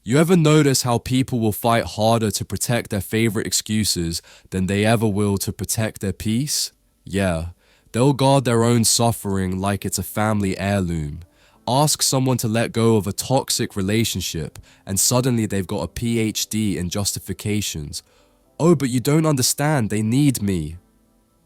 You ever notice how people will fight harder to protect their favorite excuses than they ever will to protect their peace? Yeah, they'll guard their own suffering like it's a family heirloom. Ask someone to let go of a toxic relationship and suddenly they've got a PhD in justifications. Oh, but you don't understand, they need me.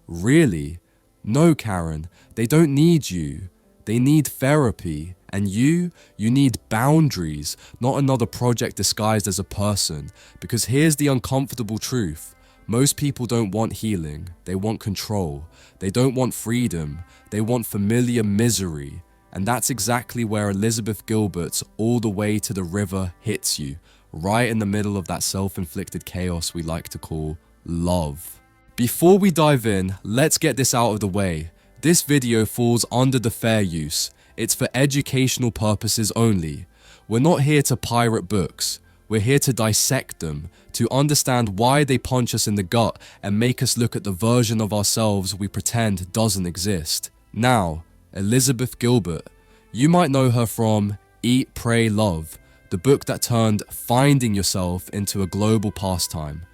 Really? No, Karen, they don't need you. They need therapy. And you need boundaries, not another project disguised as a person. Because here's the uncomfortable truth. Most people don't want healing. They want control. They don't want freedom. They want familiar misery. And that's exactly where Elizabeth Gilbert's All the Way to the River hits you, right in the middle of that self-inflicted chaos we like to call love. Before we dive in, let's get this out of the way. This video falls under the fair use. It's for educational purposes only. We're not here to pirate books. We're here to dissect them, to understand why they punch us in the gut and make us look at the version of ourselves we pretend doesn't exist. Now, Elizabeth Gilbert. You might know her from Eat, Pray, Love, the book that turned finding yourself into a global pastime.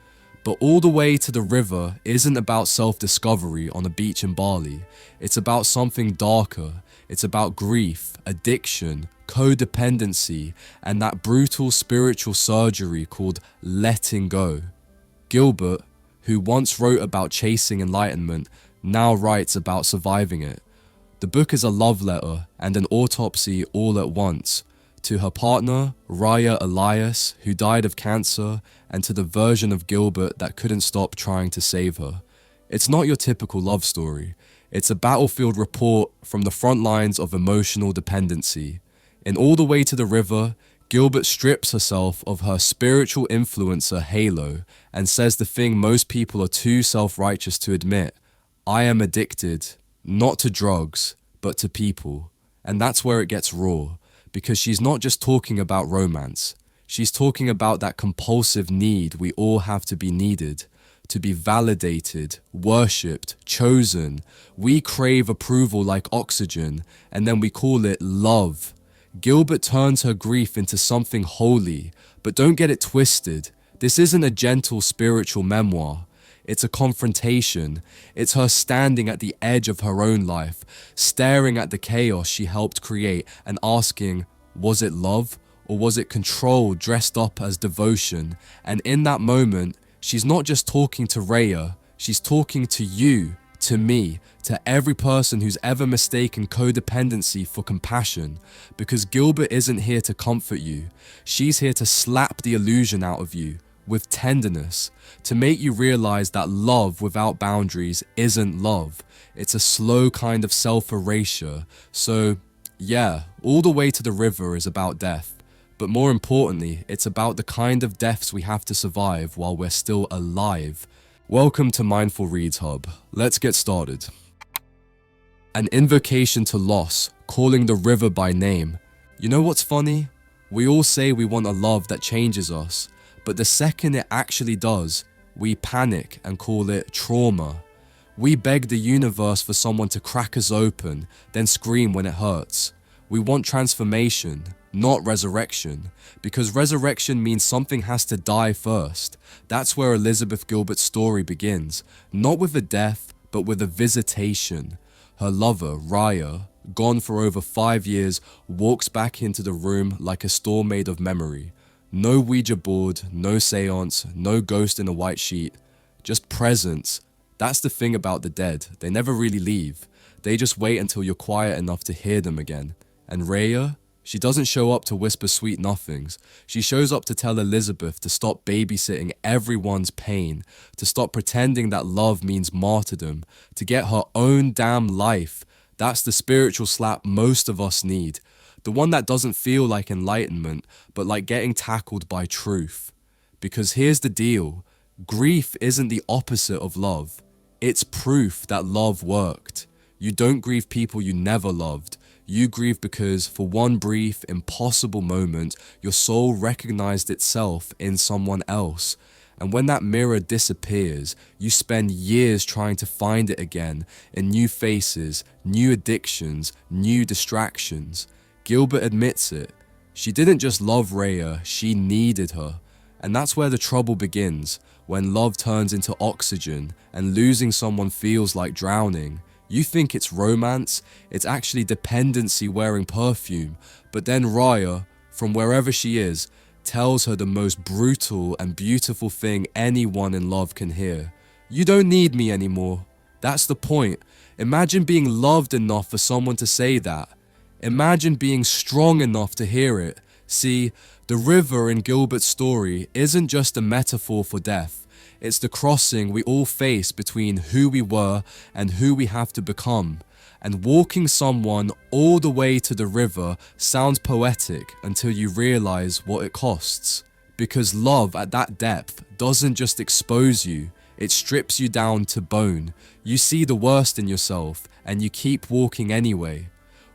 But All the Way to the River isn't about self-discovery on a beach in Bali. It's about something darker. It's about grief, addiction, codependency, and that brutal spiritual surgery called letting go. Gilbert, who once wrote about chasing enlightenment, now writes about surviving it. The book is a love letter and an autopsy all at once, to her partner, Raya Elias, who died of cancer, and to the version of Gilbert that couldn't stop trying to save her. It's not your typical love story. It's a battlefield report from the front lines of emotional dependency. In All the Way to the River, Gilbert strips herself of her spiritual influencer halo and says the thing most people are too self-righteous to admit: I am addicted, not to drugs, but to people. And that's where it gets raw, because she's not just talking about romance. She's talking about that compulsive need we all have to be needed, to be validated, worshipped, chosen. We crave approval like oxygen, and then we call it love. Gilbert turns her grief into something holy, but don't get it twisted. This isn't a gentle spiritual memoir. It's a confrontation. It's her standing at the edge of her own life, staring at the chaos she helped create and asking, was it love or was it control dressed up as devotion? And in that moment, she's not just talking to Raya, she's talking to you, to me, to every person who's ever mistaken codependency for compassion. Because Gilbert isn't here to comfort you. She's here to slap the illusion out of you with tenderness, to make you realize that love without boundaries isn't love. It's a slow kind of self-erasure. So yeah, All the Way to the River is about death. But more importantly, it's about the kind of deaths we have to survive while we're still alive. Welcome to Mindful Reads Hub. Let's get started. An invocation to loss, calling the river by name. You know what's funny? We all say we want a love that changes us, but the second it actually does, we panic and call it trauma. We beg the universe for someone to crack us open, then scream when it hurts. We want transformation, not resurrection, because resurrection means something has to die first. That's where Elizabeth Gilbert's story begins, not with a death, but with a visitation. Her lover, Raya, gone for over 5 years, walks back into the room like a store made of memory. No Ouija board, no seance, no ghost in a white sheet, just presence. That's the thing about the dead, they never really leave. They just wait until you're quiet enough to hear them again. And Raya? She doesn't show up to whisper sweet nothings. She shows up to tell Elizabeth to stop babysitting everyone's pain, to stop pretending that love means martyrdom, to get her own damn life. That's the spiritual slap most of us need. The one that doesn't feel like enlightenment, but like getting tackled by truth. Because here's the deal, grief isn't the opposite of love. It's proof that love worked. You don't grieve people you never loved. You grieve because for one brief, impossible moment, your soul recognized itself in someone else. And when that mirror disappears, you spend years trying to find it again in new faces, new addictions, new distractions. Gilbert admits it. She didn't just love Rhea, she needed her. And that's where the trouble begins, when love turns into oxygen and losing someone feels like drowning. You think it's romance, it's actually dependency wearing perfume, but then Raya, from wherever she is, tells her the most brutal and beautiful thing anyone in love can hear. You don't need me anymore. That's the point. Imagine being loved enough for someone to say that. Imagine being strong enough to hear it. See, the river in Gilbert's story isn't just a metaphor for death. It's the crossing we all face between who we were and who we have to become. And walking someone all the way to the river sounds poetic until you realize what it costs. Because love at that depth doesn't just expose you, it strips you down to bone. You see the worst in yourself and you keep walking anyway.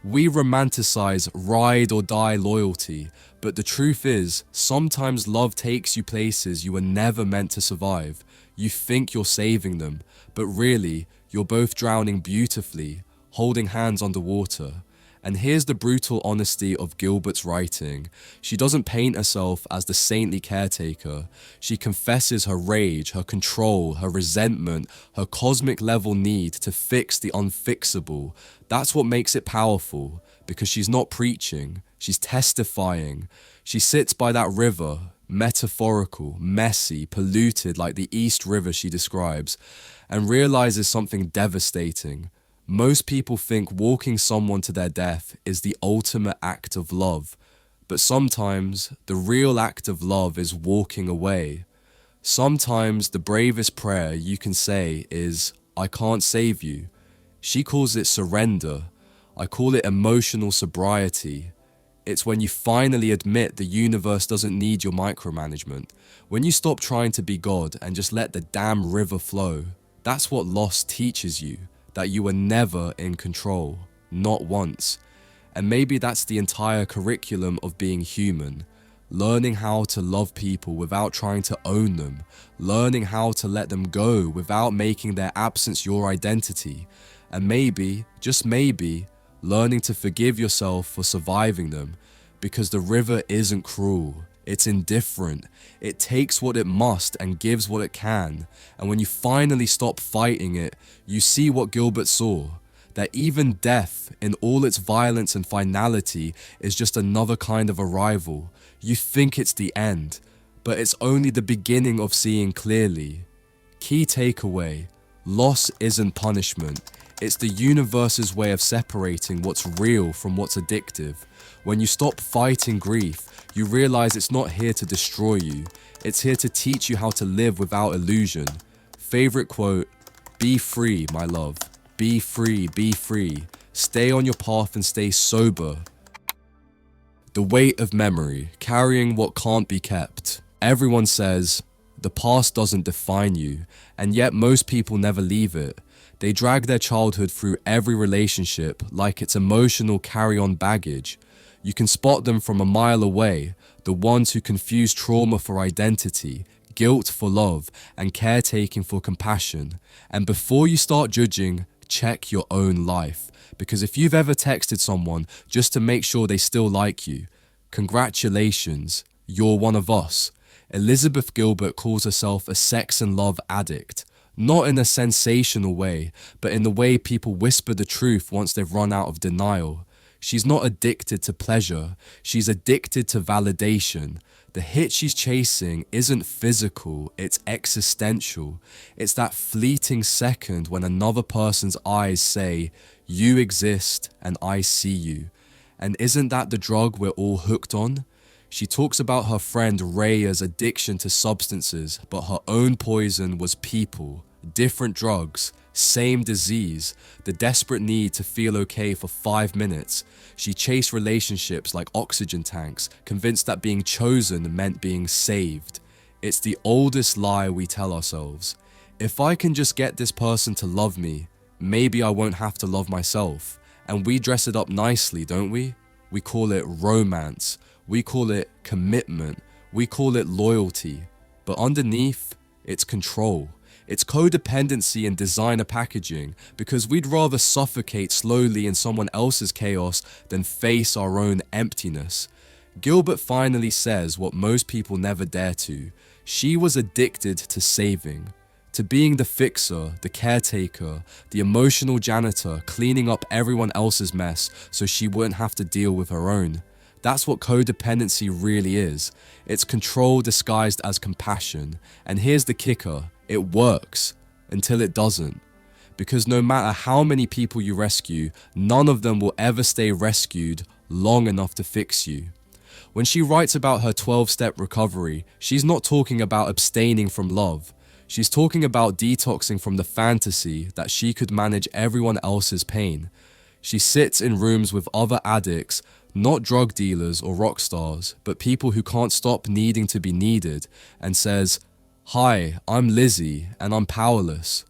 We romanticize ride or die loyalty, but the truth is, sometimes love takes you places you were never meant to survive. You think you're saving them, but really, you're both drowning beautifully, holding hands underwater. And here's the brutal honesty of Gilbert's writing. She doesn't paint herself as the saintly caretaker. She confesses her rage, her control, her resentment, her cosmic level need to fix the unfixable. That's what makes it powerful, because she's not preaching, she's testifying. She sits by that river, metaphorical, messy, polluted like the East River she describes, and realizes something devastating. Most people think walking someone to their death is the ultimate act of love, but sometimes the real act of love is walking away. Sometimes the bravest prayer you can say is, "I can't save you." She calls it surrender. I call it emotional sobriety. It's when you finally admit the universe doesn't need your micromanagement. When you stop trying to be God and just let the damn river flow. That's what loss teaches you. That you were never in control, not once. And maybe that's the entire curriculum of being human. Learning how to love people without trying to own them. Learning how to let them go without making their absence your identity. And maybe, just maybe, learning to forgive yourself for surviving them. Because the river isn't cruel. It's indifferent. It takes what it must and gives what it can. And when you finally stop fighting it, you see what Gilbert saw. That even death, in all its violence and finality, is just another kind of arrival. You think it's the end, but it's only the beginning of seeing clearly. Key takeaway: loss isn't punishment. It's the universe's way of separating what's real from what's addictive. When you stop fighting grief, you realize it's not here to destroy you. It's here to teach you how to live without illusion. Favorite quote: "Be free, my love. Be free, be free. Stay on your path and stay sober." The weight of memory, carrying what can't be kept. Everyone says, the past doesn't define you, and yet most people never leave it. They drag their childhood through every relationship like it's emotional carry-on baggage. You can spot them from a mile away, the ones who confuse trauma for identity, guilt for love, and caretaking for compassion. And before you start judging, check your own life. Because if you've ever texted someone just to make sure they still like you, congratulations, you're one of us. Elizabeth Gilbert calls herself a sex and love addict. Not in a sensational way, but in the way people whisper the truth once they've run out of denial. She's not addicted to pleasure, she's addicted to validation. The hit she's chasing isn't physical, it's existential. It's that fleeting second when another person's eyes say, "You exist and I see you." And isn't that the drug we're all hooked on? She talks about her friend Rhea's addiction to substances, but her own poison was people, different drugs, same disease, the desperate need to feel okay for 5 minutes. She chased relationships like oxygen tanks, convinced that being chosen meant being saved. It's the oldest lie we tell ourselves. If I can just get this person to love me, maybe I won't have to love myself. And we dress it up nicely, don't we? We call it romance. We call it commitment. We call it loyalty. But underneath, it's control. It's codependency and designer packaging, because we'd rather suffocate slowly in someone else's chaos than face our own emptiness. Gilbert finally says what most people never dare to. She was addicted to saving, to being the fixer, the caretaker, the emotional janitor, cleaning up everyone else's mess so she wouldn't have to deal with her own. That's what codependency really is. It's control disguised as compassion. And here's the kicker, it works until it doesn't. Because no matter how many people you rescue, none of them will ever stay rescued long enough to fix you. When she writes about her 12-step recovery, she's not talking about abstaining from love. She's talking about detoxing from the fantasy that she could manage everyone else's pain. She sits in rooms with other addicts, not drug dealers or rock stars, but people who can't stop needing to be needed, and says, "Hi, I'm Lizzie, and I'm powerless."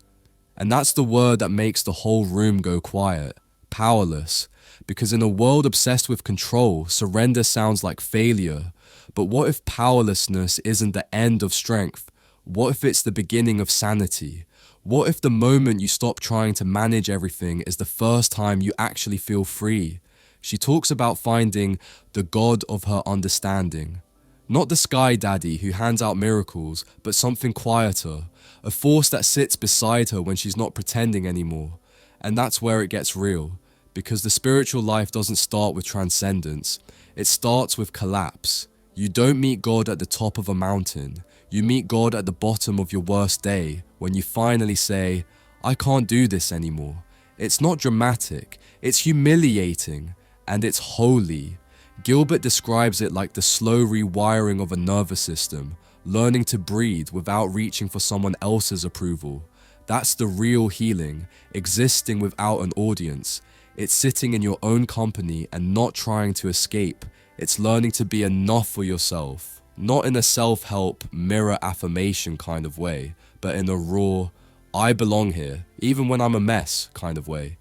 And that's the word that makes the whole room go quiet. Powerless. Because in a world obsessed with control, surrender sounds like failure. But what if powerlessness isn't the end of strength? What if it's the beginning of sanity? What if the moment you stop trying to manage everything is the first time you actually feel free? She talks about finding the God of her understanding. Not the sky daddy who hands out miracles, but something quieter, a force that sits beside her when she's not pretending anymore. And that's where it gets real, because the spiritual life doesn't start with transcendence, it starts with collapse. You don't meet God at the top of a mountain, you meet God at the bottom of your worst day, when you finally say, "I can't do this anymore." It's not dramatic, it's humiliating, and it's holy. Gilbert describes it like the slow rewiring of a nervous system, learning to breathe without reaching for someone else's approval. That's the real healing, existing without an audience. It's sitting in your own company and not trying to escape. It's learning to be enough for yourself. Not in a self-help, mirror affirmation kind of way, but in a raw, I belong here, even when I'm a mess kind of way.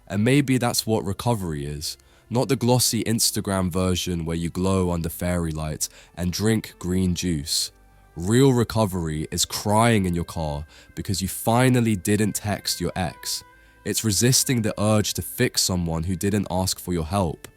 And maybe that's what recovery is. Not the glossy Instagram version where you glow under fairy lights and drink green juice. Real recovery is crying in your car because you finally didn't text your ex. It's resisting the urge to fix someone who didn't ask for your help.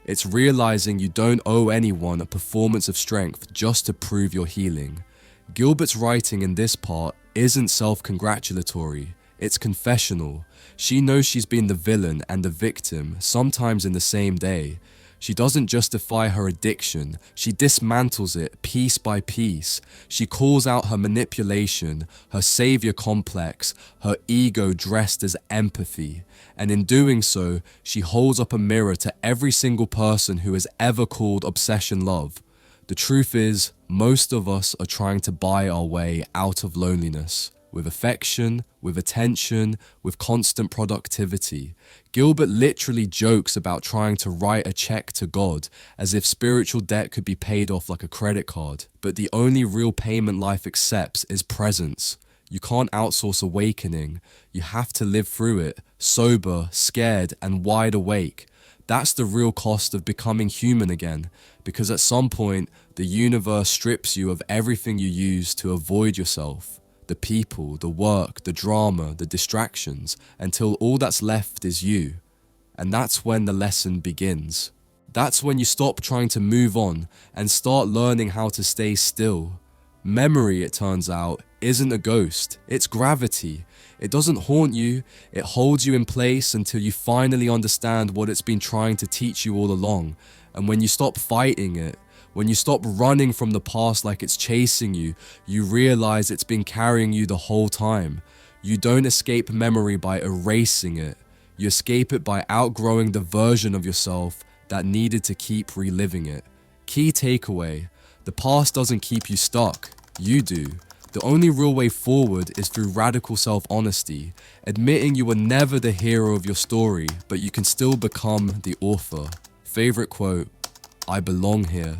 It's realizing you don't owe anyone a performance of strength just to prove you're healing. Gilbert's writing in this part isn't self-congratulatory, it's confessional. She knows she's been the villain and the victim, sometimes in the same day. She doesn't justify her addiction, she dismantles it piece by piece. She calls out her manipulation, her savior complex, her ego dressed as empathy. And in doing so, she holds up a mirror to every single person who has ever called obsession love. The truth is, most of us are trying to buy our way out of loneliness. With affection, with attention, with constant productivity. Gilbert literally jokes about trying to write a check to God as if spiritual debt could be paid off like a credit card. But the only real payment life accepts is presence. You can't outsource awakening. You have to live through it, sober, scared, and wide awake. That's the real cost of becoming human again, because at some point, the universe strips you of everything you use to avoid yourself. The people, the work, the drama, the distractions, until all that's left is you. And that's when the lesson begins. That's when you stop trying to move on and start learning how to stay still. Memory, it turns out, isn't a ghost, it's gravity. It doesn't haunt you, it holds you in place until you finally understand what it's been trying to teach you all along. And when you stop fighting it, when you stop running from the past like it's chasing you, you realize it's been carrying you the whole time. You don't escape memory by erasing it. You escape it by outgrowing the version of yourself that needed to keep reliving it. Key takeaway, the past doesn't keep you stuck, you do. The only real way forward is through radical self-honesty, admitting you were never the hero of your story, but you can still become the author. Favorite quote, I belong here.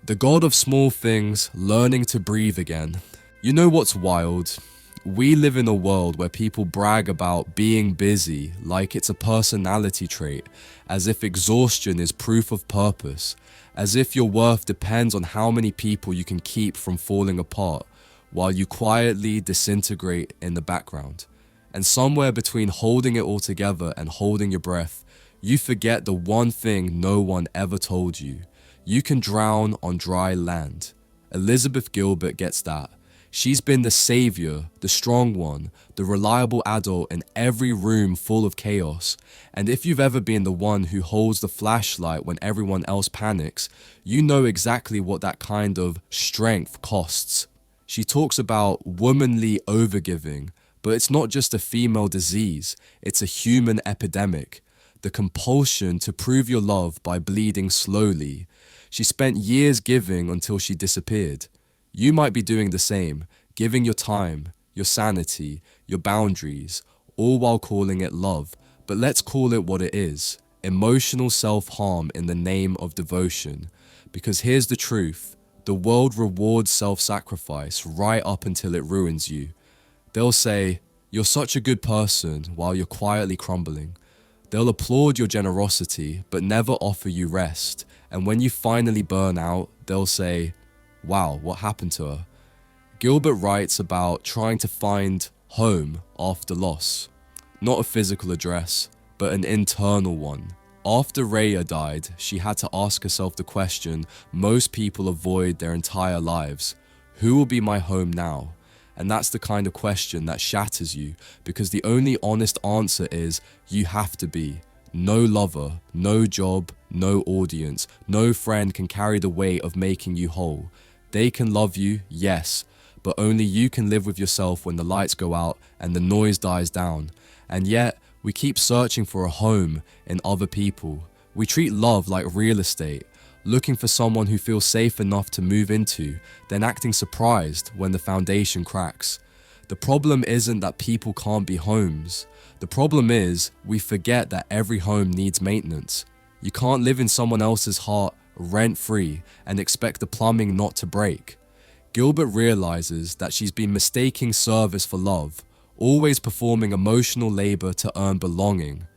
The God of small things, learning to breathe again. You know what's wild? We live in a world where people brag about being busy like it's a personality trait, as if exhaustion is proof of purpose, as if your worth depends on how many people you can keep from falling apart, while you quietly disintegrate in the background. And somewhere between holding it all together and holding your breath, You forget the one thing no one ever told you. You can drown on dry land. Elizabeth Gilbert gets that. She's been the savior, the strong one, the reliable adult in every room full of chaos. And if you've ever been the one who holds the flashlight when everyone else panics, you know exactly what that kind of strength costs. She talks about womanly overgiving, but it's not just a female disease, it's a human epidemic. The compulsion to prove your love by bleeding slowly. She spent years giving until she disappeared. You might be doing the same, giving your time, your sanity, your boundaries, all while calling it love. But let's call it what it is, emotional self-harm in the name of devotion. Because here's the truth, the world rewards self-sacrifice right up until it ruins you. They'll say, you're such a good person while you're quietly crumbling. They'll applaud your generosity, but never offer you rest. And when you finally burn out, they'll say, wow, what happened to her? Gilbert writes about trying to find home after loss. Not a physical address, but an internal one. After Rhea died, she had to ask herself the question most people avoid their entire lives. Who will be my home now? And that's the kind of question that shatters you, because the only honest answer is you have to be. No lover, no job, no audience, no friend can carry the weight of making you whole. They can love you, yes, but only you can live with yourself when the lights go out and the noise dies down. And yet, we keep searching for a home in other people. We treat love like real estate, looking for someone who feels safe enough to move into, then acting surprised when the foundation cracks. The problem isn't that people can't be homes. The problem is we forget that every home needs maintenance. You can't live in someone else's heart rent-free and expect the plumbing not to break. Gilbert realizes that she's been mistaking service for love, always performing emotional labor to earn belonging.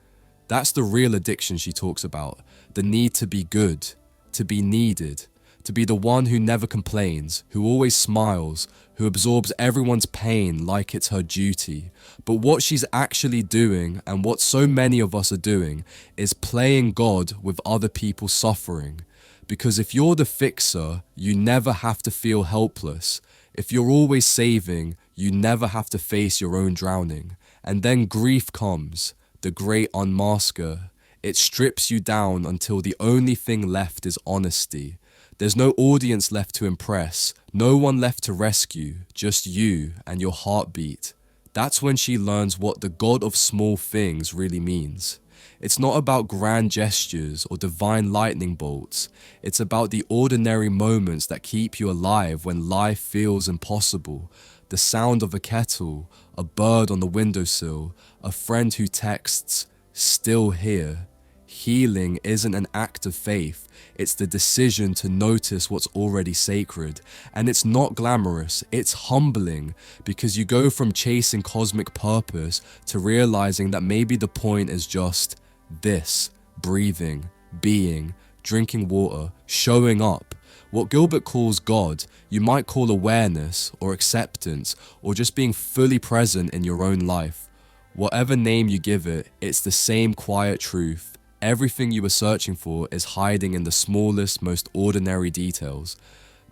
That's the real addiction she talks about, the need to be good, to be needed, to be the one who never complains, who always smiles, who absorbs everyone's pain like it's her duty. But what she's actually doing, and what so many of us are doing, is playing God with other people's suffering. Because if you're the fixer, you never have to feel helpless. If you're always saving, you never have to face your own drowning. And then grief comes, the great unmasker. It strips you down until the only thing left is honesty. There's no audience left to impress, no one left to rescue, just you and your heartbeat. That's when she learns what the God of small things really means. It's not about grand gestures or divine lightning bolts. It's about the ordinary moments that keep you alive when life feels impossible. The sound of a kettle, a bird on the windowsill, a friend who texts, still here. Healing isn't an act of faith, it's the decision to notice what's already sacred. And it's not glamorous, it's humbling, because you go from chasing cosmic purpose to realizing that maybe the point is just this, breathing, being, drinking water, showing up. What Gilbert calls God, you might call awareness or acceptance or just being fully present in your own life. Whatever name you give it, it's the same quiet truth. Everything you were searching for is hiding in the smallest, most ordinary details.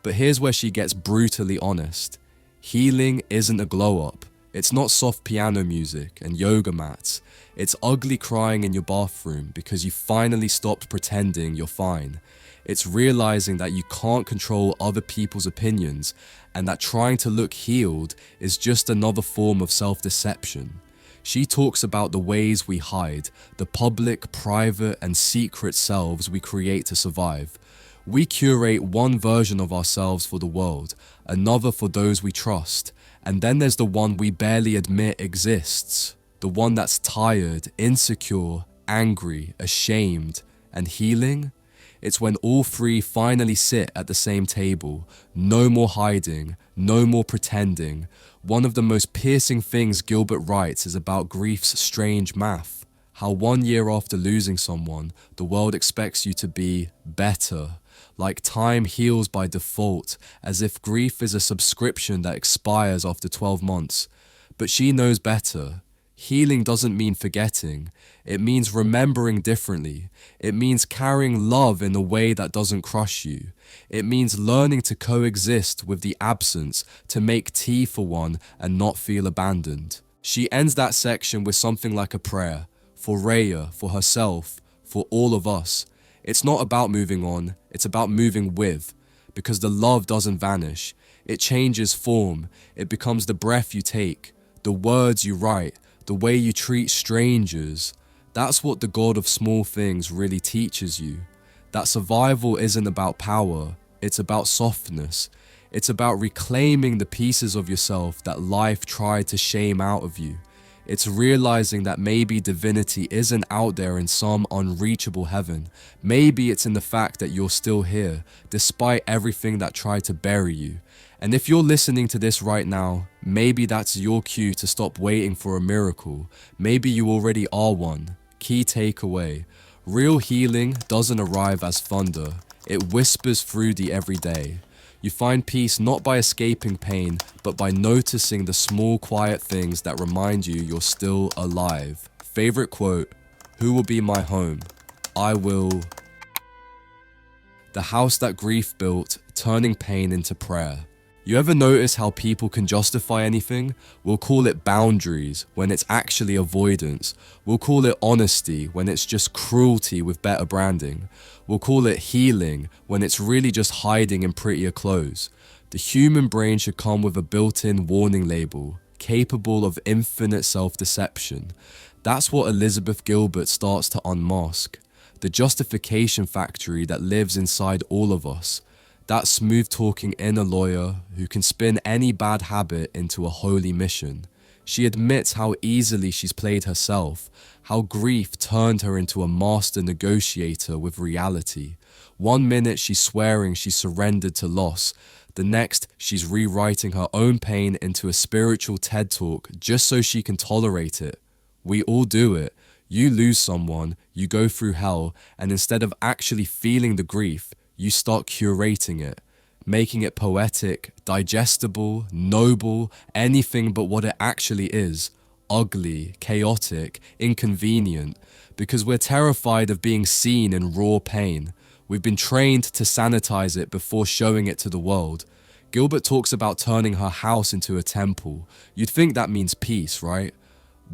But here's where she gets brutally honest. Healing isn't a glow-up. It's not soft piano music and yoga mats. It's ugly crying in your bathroom because you finally stopped pretending you're fine. It's realizing that you can't control other people's opinions and that trying to look healed is just another form of self-deception. She talks about the ways we hide, the public, private, and secret selves we create to survive. We curate one version of ourselves for the world, another for those we trust, and then there's the one we barely admit exists, the one that's tired, insecure, angry, ashamed, and healing. It's when all three finally sit at the same table. No more hiding, no more pretending. One of the most piercing things Gilbert writes is about grief's strange math. How 1 year after losing someone, the world expects you to be better. Like time heals by default, as if grief is a subscription that expires after 12 months. But she knows better. Healing doesn't mean forgetting. It means remembering differently. It means carrying love in a way that doesn't crush you. It means learning to coexist with the absence, to make tea for one and not feel abandoned. She ends that section with something like a prayer for Rhea, for herself, for all of us. It's not about moving on, it's about moving with, because the love doesn't vanish. It changes form. It becomes the breath you take, the words you write, the way you treat strangers. That's what the God of small things really teaches you. That survival isn't about power, it's about softness. It's about reclaiming the pieces of yourself that life tried to shame out of you. It's realizing that maybe divinity isn't out there in some unreachable heaven. Maybe it's in the fact that you're still here, despite everything that tried to bury you. And if you're listening to this right now, maybe that's your cue to stop waiting for a miracle. Maybe you already are one. Key takeaway: real healing doesn't arrive as thunder. It whispers through the everyday. You find peace not by escaping pain, but by noticing the small, quiet things that remind you you're still alive. Favorite quote: who will be my home? I will. The house that grief built, turning pain into prayer. You ever notice how people can justify anything? We'll call it boundaries when it's actually avoidance. We'll call it honesty when it's just cruelty with better branding. We'll call it healing when it's really just hiding in prettier clothes. The human brain should come with a built-in warning label, capable of infinite self-deception. That's what Elizabeth Gilbert starts to unmask. The justification factory that lives inside all of us. That smooth-talking inner lawyer who can spin any bad habit into a holy mission. She admits how easily she's played herself, how grief turned her into a master negotiator with reality. One minute she's swearing she's surrendered to loss. The next, she's rewriting her own pain into a spiritual TED Talk just so she can tolerate it. We all do it. You lose someone, you go through hell, and instead of actually feeling the grief, you start curating it, making it poetic, digestible, noble, anything but what it actually is: ugly, chaotic, inconvenient, because we're terrified of being seen in raw pain. We've been trained to sanitize it before showing it to the world. Gilbert talks about turning her house into a temple. You'd think that means peace, right?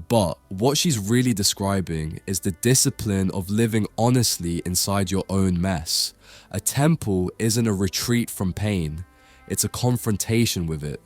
But what she's really describing is the discipline of living honestly inside your own mess. A temple isn't a retreat from pain, it's a confrontation with it.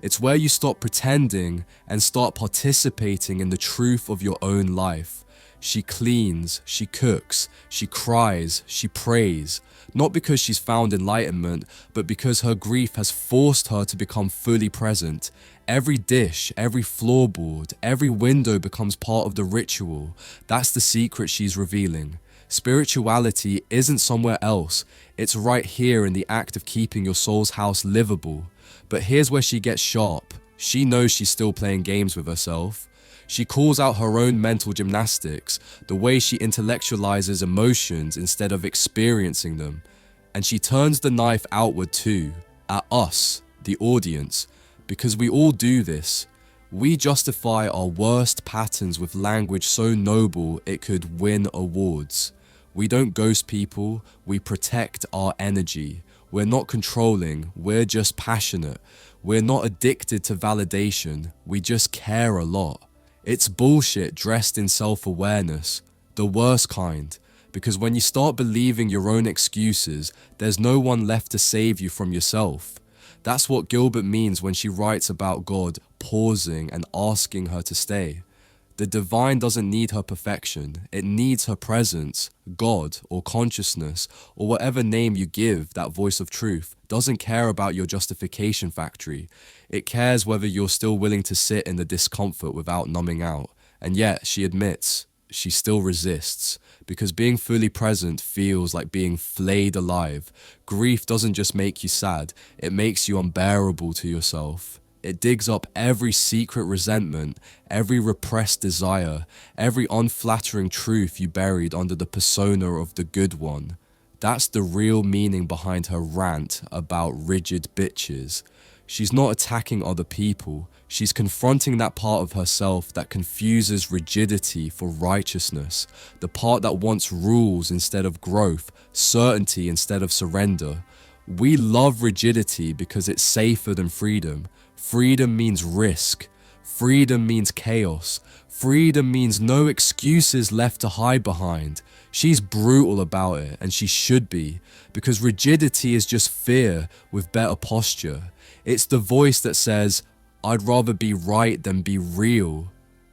It's where you stop pretending and start participating in the truth of your own life. She cleans, she cooks, she cries, she prays, not because she's found enlightenment, but because her grief has forced her to become fully present. Every dish, every floorboard, every window becomes part of the ritual. That's the secret she's revealing. Spirituality isn't somewhere else. It's right here in the act of keeping your soul's house livable. But here's where she gets sharp. She knows she's still playing games with herself. She calls out her own mental gymnastics, the way she intellectualizes emotions instead of experiencing them. And she turns the knife outward too, at us, the audience, because we all do this. We justify our worst patterns with language so noble it could win awards. We don't ghost people, we protect our energy. We're not controlling, we're just passionate. We're not addicted to validation, we just care a lot. It's bullshit dressed in self-awareness, the worst kind, because when you start believing your own excuses, there's no one left to save you from yourself. That's what Gilbert means when she writes about God pausing and asking her to stay. The divine doesn't need her perfection, it needs her presence. God, or consciousness, or whatever name you give that voice of truth, doesn't care about your justification factory. It cares whether you're still willing to sit in the discomfort without numbing out. And yet, she admits, she still resists, because being fully present feels like being flayed alive. Grief doesn't just make you sad, it makes you unbearable to yourself. It digs up every secret resentment, every repressed desire, every unflattering truth you buried under the persona of the good one. That's the real meaning behind her rant about rigid bitches. She's not attacking other people. She's confronting that part of herself that confuses rigidity for righteousness, the part that wants rules instead of growth, certainty instead of surrender. We love rigidity because it's safer than freedom. Freedom means risk. Freedom means chaos. Freedom means no excuses left to hide behind. She's brutal about it, and she should be, because rigidity is just fear with better posture. It's the voice that says, I'd rather be right than be real.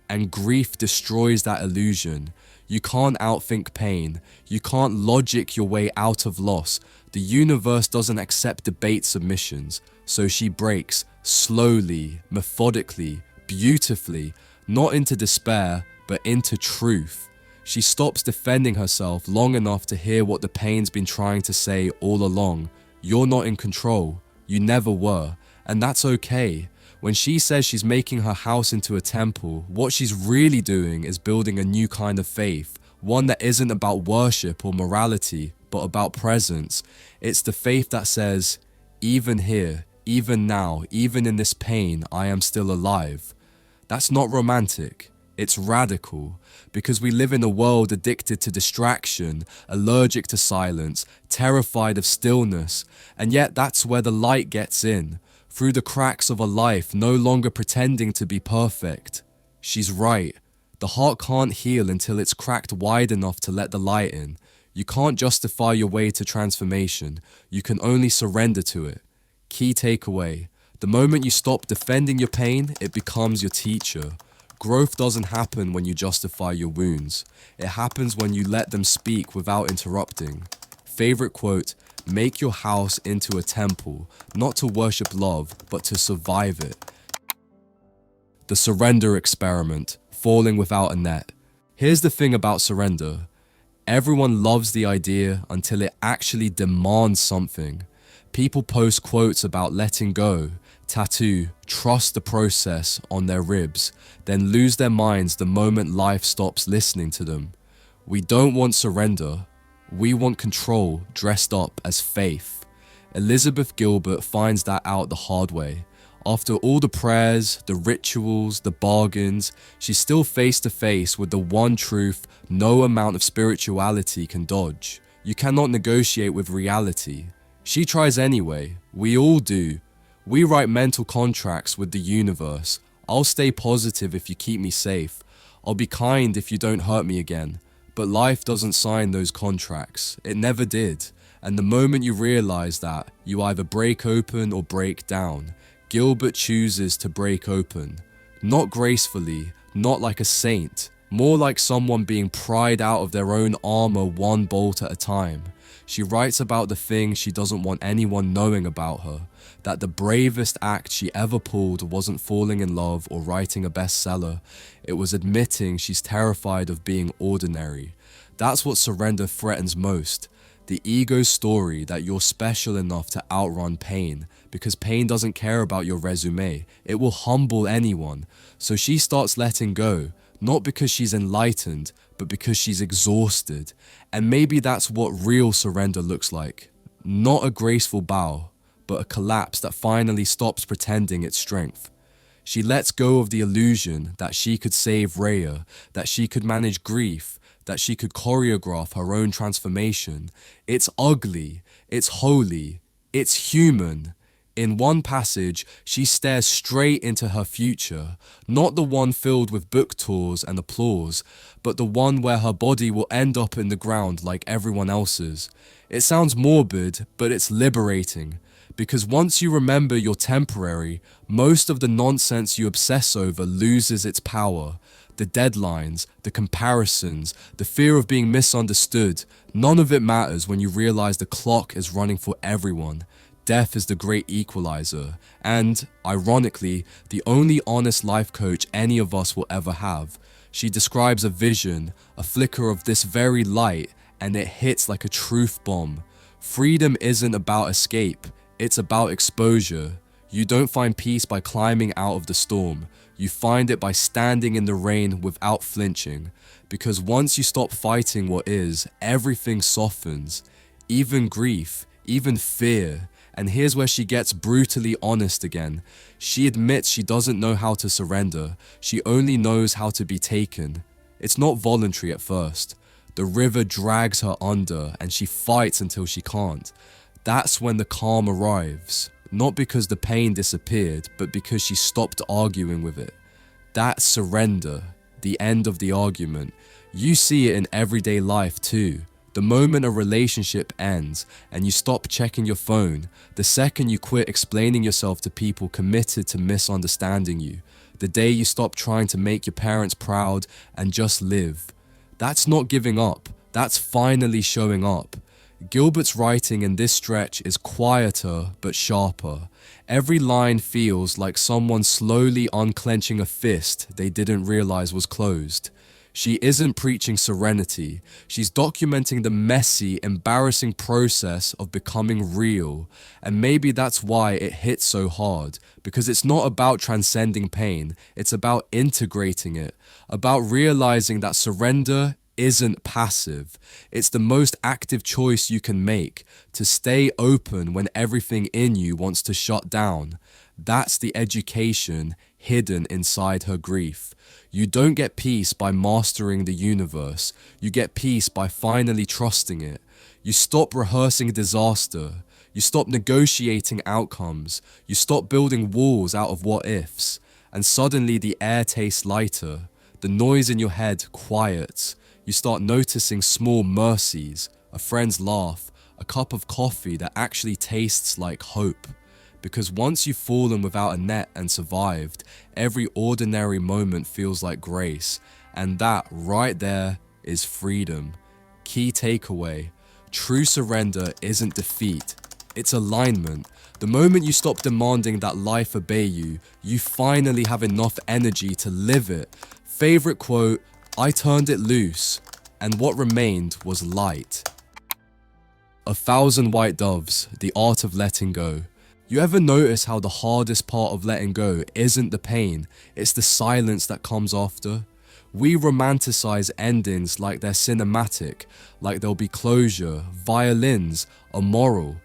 And grief destroys that illusion. You can't outthink pain. You can't logic your way out of loss. The universe doesn't accept debate submissions. So she breaks, slowly, methodically, beautifully, not into despair, but into truth. She stops defending herself long enough to hear what the pain's been trying to say all along. You're not in control. You never were. And that's okay. When she says she's making her house into a temple, what she's really doing is building a new kind of faith, one that isn't about worship or morality, but about presence. It's the faith that says, even here, even now, even in this pain, I am still alive. That's not romantic. It's radical, because we live in a world addicted to distraction, allergic to silence, terrified of stillness, and yet that's where the light gets in, through the cracks of a life no longer pretending to be perfect. She's right. The heart can't heal until it's cracked wide enough to let the light in. You can't justify your way to transformation. You can only surrender to it. Key takeaway: the moment you stop defending your pain, it becomes your teacher. Growth doesn't happen when you justify your wounds. It happens when you let them speak without interrupting. Favorite quote: make your house into a temple, not to worship love, but to survive it. The surrender experiment, falling without a net. Here's the thing about surrender. Everyone loves the idea until it actually demands something. People post quotes about letting go, tattoo, trust the process on their ribs, then lose their minds the moment life stops listening to them. We don't want surrender. We want control dressed up as faith. Elizabeth Gilbert finds that out the hard way. After all the prayers, the rituals, the bargains, she's still face to face with the one truth no amount of spirituality can dodge. You cannot negotiate with reality. She tries anyway. We all do. We write mental contracts with the universe. I'll stay positive if you keep me safe. I'll be kind if you don't hurt me again. But life doesn't sign those contracts. It never did. And the moment you realize that, you either break open or break down. Gilbert chooses to break open. Not gracefully, not like a saint, more like someone being pried out of their own armor one bolt at a time. She writes about the thing she doesn't want anyone knowing about her, that the bravest act she ever pulled wasn't falling in love or writing a bestseller. It was admitting she's terrified of being ordinary. That's what surrender threatens most. The ego's story that you're special enough to outrun pain, because pain doesn't care about your resume. It will humble anyone. So she starts letting go, not because she's enlightened, but because she's exhausted. And maybe that's what real surrender looks like. Not a graceful bow, but a collapse that finally stops pretending it's strength. She lets go of the illusion that she could save Rhea, that she could manage grief, that she could choreograph her own transformation. It's ugly, it's holy, it's human. In one passage, she stares straight into her future, not the one filled with book tours and applause, but the one where her body will end up in the ground like everyone else's. It sounds morbid, but it's liberating, because once you remember you're temporary, most of the nonsense you obsess over loses its power. The deadlines, the comparisons, the fear of being misunderstood, none of it matters when you realize the clock is running for everyone. Death is the great equalizer, and, ironically, the only honest life coach any of us will ever have. She describes a vision, a flicker of this very light, and it hits like a truth bomb. Freedom isn't about escape, it's about exposure. You don't find peace by climbing out of the storm. You find it by standing in the rain without flinching. Because once you stop fighting what is, everything softens. Even grief, even fear. And here's where she gets brutally honest again. She admits she doesn't know how to surrender. She only knows how to be taken. It's not voluntary at first. The river drags her under and she fights until she can't. That's when the calm arrives. Not because the pain disappeared, but because she stopped arguing with it. That's surrender, the end of the argument. You see it in everyday life too. The moment a relationship ends and you stop checking your phone, the second you quit explaining yourself to people committed to misunderstanding you, the day you stop trying to make your parents proud and just live. That's not giving up, that's finally showing up. Gilbert's writing in this stretch is quieter but sharper. Every line feels like someone slowly unclenching a fist they didn't realize was closed. She isn't preaching serenity, she's documenting the messy, embarrassing process of becoming real. And maybe that's why it hits so hard, because it's not about transcending pain, it's about integrating it, about realizing that surrender isn't passive. It's the most active choice you can make, to stay open when everything in you wants to shut down. That's the education hidden inside her grief. You don't get peace by mastering the universe. You get peace by finally trusting it. You stop rehearsing disaster. You stop negotiating outcomes. You stop building walls out of what ifs. And suddenly the air tastes lighter. The noise in your head quiets. You start noticing small mercies, a friend's laugh, a cup of coffee that actually tastes like hope. Because once you've fallen without a net and survived, every ordinary moment feels like grace. And that right there is freedom. Key takeaway: true surrender isn't defeat, it's alignment. The moment you stop demanding that life obey you, you finally have enough energy to live it. Favorite quote: I turned it loose, and what remained was light. 1,000 White Doves, The Art of Letting Go. You ever notice how the hardest part of letting go isn't the pain, it's the silence that comes after? We romanticize endings like they're cinematic, like there'll be closure, violins, a moral.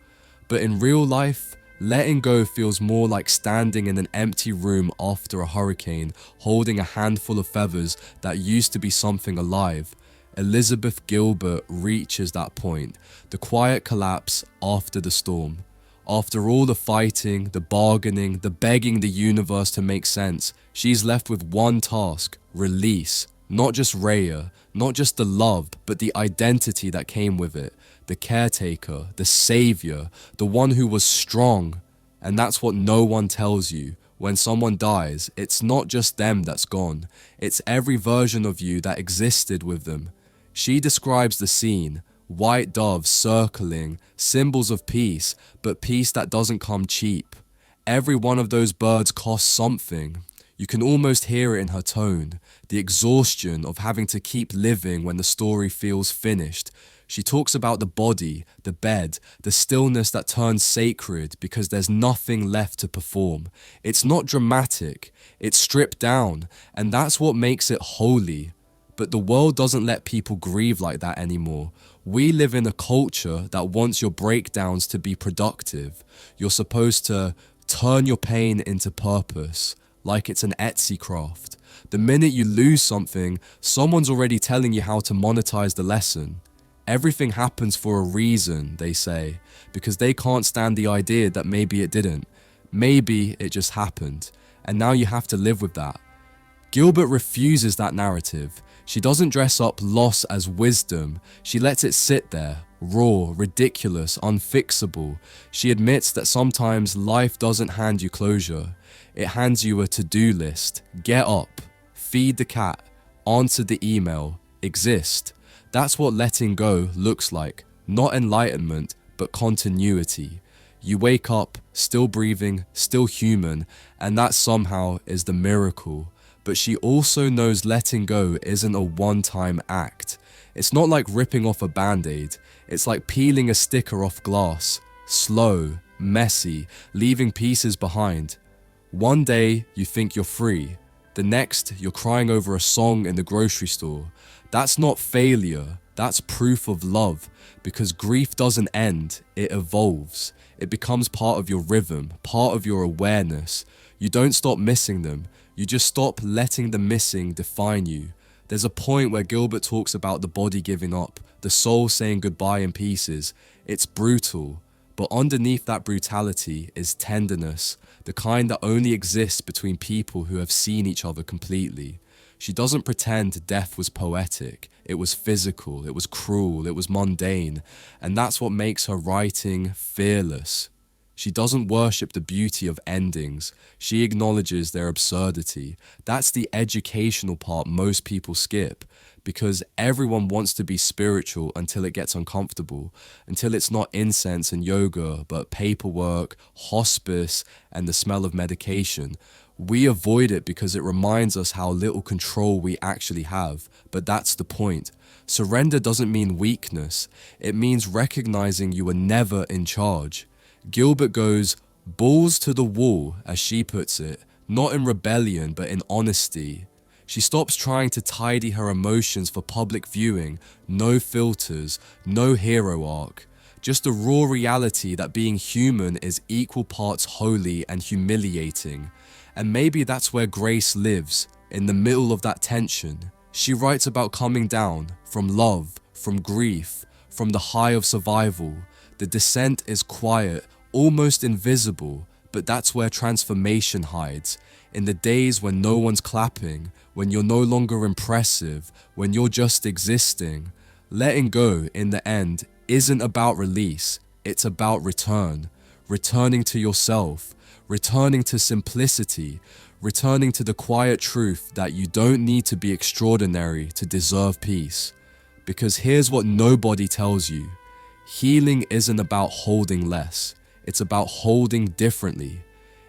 But in real life, letting go feels more like standing in an empty room after a hurricane, holding a handful of feathers that used to be something alive. Elizabeth Gilbert reaches that point, the quiet collapse after the storm. After all the fighting, the bargaining, the begging the universe to make sense, she's left with one task: release. Not just Rhea, not just the love, but the identity that came with it. The caretaker, the savior, the one who was strong. And that's what no one tells you. When someone dies, it's not just them that's gone. It's every version of you that existed with them. She describes the scene. White doves circling, symbols of peace, but peace that doesn't come cheap. Every one of those birds costs something. You can almost hear it in her tone, the exhaustion of having to keep living when the story feels finished. She talks about the body, the bed, the stillness that turns sacred because there's nothing left to perform. It's not dramatic, it's stripped down, and that's what makes it holy. But the world doesn't let people grieve like that anymore. We live in a culture that wants your breakdowns to be productive. You're supposed to turn your pain into purpose, like it's an Etsy craft. The minute you lose something, someone's already telling you how to monetize the lesson. Everything happens for a reason, they say, because they can't stand the idea that maybe it didn't. Maybe it just happened, and now you have to live with that. Gilbert refuses that narrative. She doesn't dress up loss as wisdom. She lets it sit there, raw, ridiculous, unfixable. She admits that sometimes life doesn't hand you closure. It hands you a to-do list. Get up, feed the cat, answer the email, exist. That's what letting go looks like. Not enlightenment, but continuity. You wake up, still breathing, still human, and that somehow is the miracle. But she also knows letting go isn't a one-time act. It's not like ripping off a band-aid. It's like peeling a sticker off glass. Slow, messy, leaving pieces behind. One day, you think you're free. The next, you're crying over a song in the grocery store. That's not failure. That's proof of love. Because grief doesn't end, it evolves. It becomes part of your rhythm, part of your awareness. You don't stop missing them. You just stop letting the missing define you. There's a point where Gilbert talks about the body giving up, the soul saying goodbye in pieces. It's brutal, but underneath that brutality is tenderness, the kind that only exists between people who have seen each other completely. She doesn't pretend death was poetic. It was physical, it was cruel, it was mundane, and that's what makes her writing fearless. She doesn't worship the beauty of endings. She acknowledges their absurdity. That's the educational part most people skip, because everyone wants to be spiritual until it gets uncomfortable, until it's not incense and yoga, but paperwork, hospice, and the smell of medication. We avoid it because it reminds us how little control we actually have, but that's the point. Surrender doesn't mean weakness. It means recognizing you were never in charge. Gilbert goes balls to the wall, as she puts it, not in rebellion, but in honesty. She stops trying to tidy her emotions for public viewing, no filters, no hero arc. Just a raw reality that being human is equal parts holy and humiliating. And maybe that's where grace lives, in the middle of that tension. She writes about coming down, from love, from grief, from the high of survival. The descent is quiet, almost invisible, but that's where transformation hides. In the days when no one's clapping, when you're no longer impressive, when you're just existing. Letting go, in the end, isn't about release, it's about return. Returning to yourself, returning to simplicity, returning to the quiet truth that you don't need to be extraordinary to deserve peace. Because here's what nobody tells you. Healing isn't about holding less, it's about holding differently.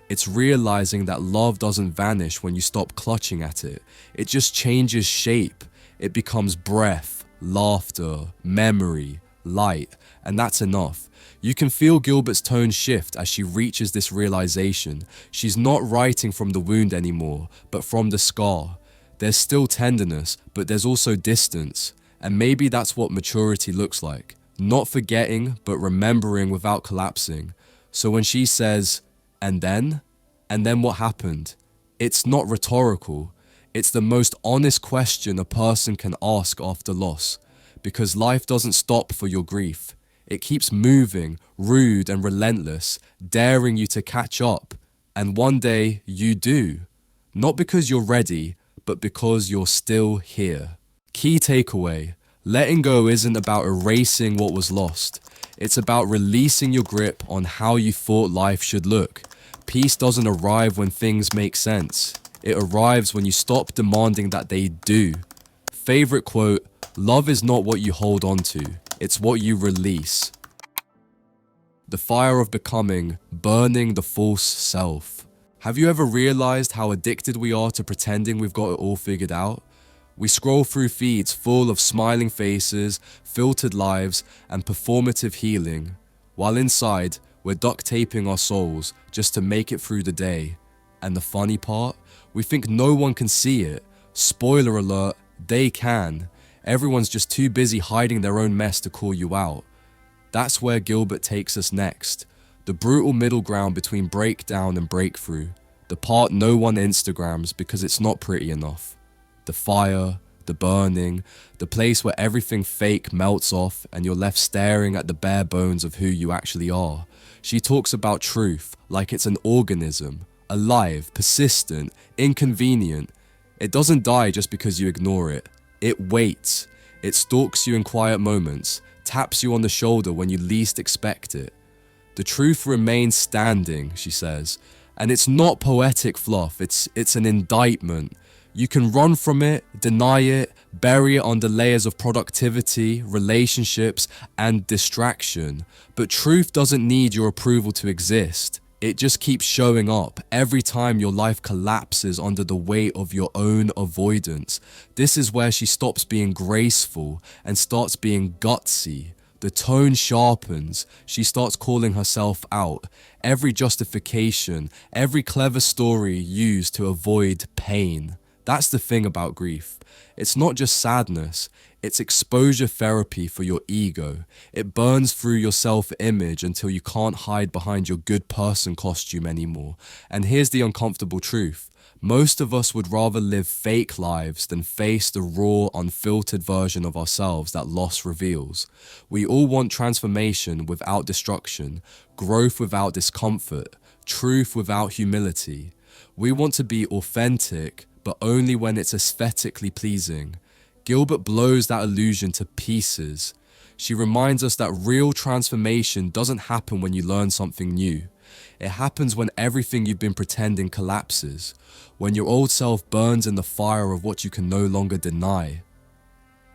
It's realizing that love doesn't vanish when you stop clutching at it. It just changes shape. It becomes breath, laughter, memory, light, and that's enough. You can feel Gilbert's tone shift as she reaches this realization. She's not writing from the wound anymore, but from the scar. There's still tenderness, but there's also distance. And maybe that's what maturity looks like. Not forgetting, but remembering without collapsing. So when she says, and then what happened? It's not rhetorical. It's the most honest question a person can ask after loss. Because life doesn't stop for your grief. It keeps moving, rude and relentless, daring you to catch up. And one day you do. Not because you're ready, but because you're still here. Key takeaway. Letting go isn't about erasing what was lost. It's about releasing your grip on how you thought life should look. Peace doesn't arrive when things make sense. It arrives when you stop demanding that they do. Favorite quote, love is not what you hold on to, it's what you release. The fire of becoming, burning the false self. Have you ever realized how addicted we are to pretending we've got it all figured out? We scroll through feeds full of smiling faces, filtered lives, and performative healing, while inside, we're duct taping our souls just to make it through the day. And the funny part? We think no one can see it. Spoiler alert, they can. Everyone's just too busy hiding their own mess to call you out. That's where Gilbert takes us next. The brutal middle ground between breakdown and breakthrough. The part no one Instagrams because it's not pretty enough. The fire, the burning, the place where everything fake melts off and you're left staring at the bare bones of who you actually are. She talks about truth like it's an organism, alive, persistent, inconvenient. It doesn't die just because you ignore it. It waits. It stalks you in quiet moments, taps you on the shoulder when you least expect it. The truth remains standing, she says, and it's not poetic fluff, it's an indictment. You can run from it, deny it, bury it under layers of productivity, relationships, and distraction. But truth doesn't need your approval to exist. It just keeps showing up every time your life collapses under the weight of your own avoidance. This is where she stops being graceful and starts being gutsy. The tone sharpens. She starts calling herself out. Every justification, every clever story used to avoid pain. That's the thing about grief. It's not just sadness, It's exposure therapy for your ego. It burns through your self-image until you can't hide behind your good person costume anymore. And here's the uncomfortable truth. Most of us would rather live fake lives than face the raw, unfiltered version of ourselves that loss reveals. We all want transformation without destruction, growth without discomfort, truth without humility. We want to be authentic, but only when it's aesthetically pleasing. Gilbert blows that illusion to pieces. She reminds us that real transformation doesn't happen when you learn something new. It happens when everything you've been pretending collapses, when your old self burns in the fire of what you can no longer deny.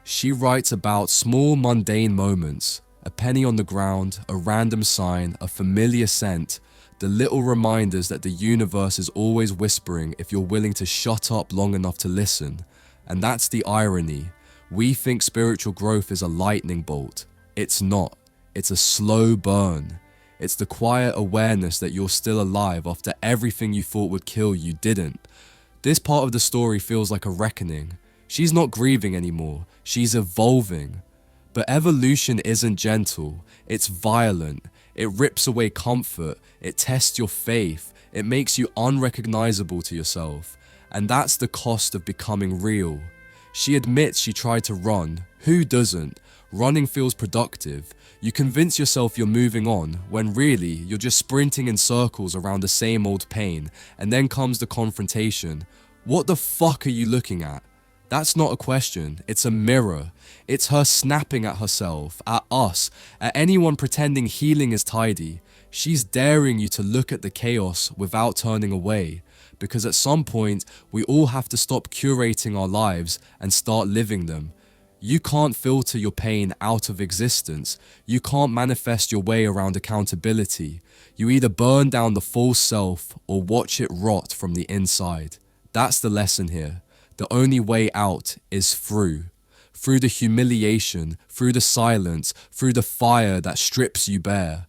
She writes about small mundane moments, a penny on the ground, a random sign, a familiar scent, the little reminders that the universe is always whispering if you're willing to shut up long enough to listen. And that's the irony. We think spiritual growth is a lightning bolt. It's not. It's a slow burn. It's the quiet awareness that you're still alive after everything you thought would kill you didn't. This part of the story feels like a reckoning. She's not grieving anymore. She's evolving. But evolution isn't gentle. It's violent. It rips away comfort. It tests your faith. It makes you unrecognizable to yourself. And that's the cost of becoming real. She admits she tried to run. Who doesn't? Running feels productive. You convince yourself you're moving on, when really, you're just sprinting in circles around the same old pain, and then comes the confrontation. What the fuck are you looking at? That's not a question, it's a mirror. It's her snapping at herself, at us, at anyone pretending healing is tidy. She's daring you to look at the chaos without turning away. Because at some point, we all have to stop curating our lives and start living them. You can't filter your pain out of existence. You can't manifest your way around accountability. You either burn down the false self or watch it rot from the inside. That's the lesson here. The only way out is through. Through the humiliation, through the silence, through the fire that strips you bare.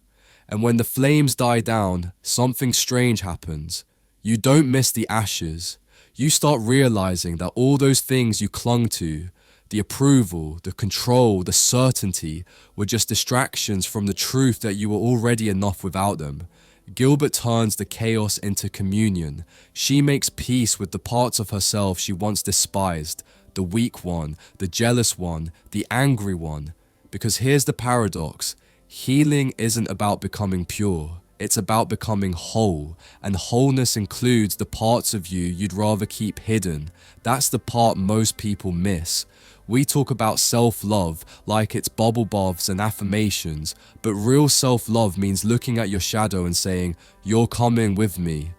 And when the flames die down, something strange happens. You don't miss the ashes. You start realizing that all those things you clung to, the approval, the control, the certainty, were just distractions from the truth that you were already enough without them. Gilbert turns the chaos into communion. She makes peace with the parts of herself she once despised, the weak one, the jealous one, the angry one. Because here's the paradox. Healing isn't about becoming pure. It's about becoming whole, and wholeness includes the parts of you you'd rather keep hidden. That's the part most people miss. We talk about self-love like it's bubble baths and affirmations, but real self-love means looking at your shadow and saying, "You're coming with me."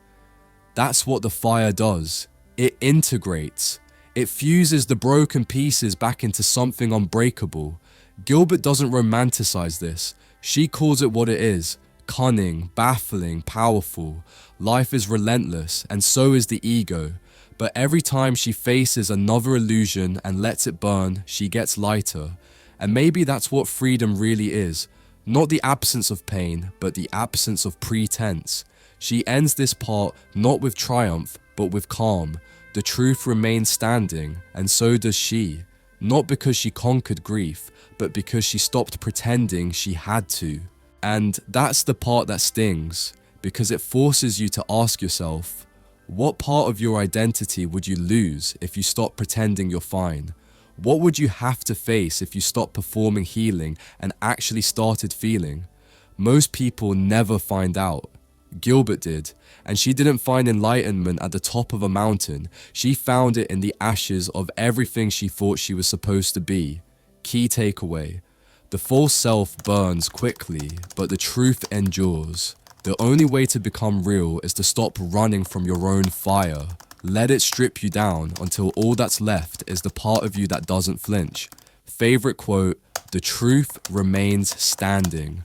That's what the fire does. It integrates. It fuses the broken pieces back into something unbreakable. Gilbert doesn't romanticize this. She calls it what it is. Cunning, baffling, powerful. Life is relentless, and so is the ego. But every time she faces another illusion and lets it burn, she gets lighter. And maybe that's what freedom really is. Not the absence of pain, but the absence of pretense. She ends this part not with triumph, but with calm. The truth remains standing, and so does she. Not because she conquered grief, but because she stopped pretending she had to. And that's the part that stings, because it forces you to ask yourself, what part of your identity would you lose if you stop pretending you're fine? What would you have to face if you stopped performing healing and actually started feeling? Most people never find out. Gilbert did, and she didn't find enlightenment at the top of a mountain. She found it in the ashes of everything she thought she was supposed to be. Key takeaway. The false self burns quickly, but the truth endures. The only way to become real is to stop running from your own fire. Let it strip you down until all that's left is the part of you that doesn't flinch. Favorite quote, "The truth remains standing."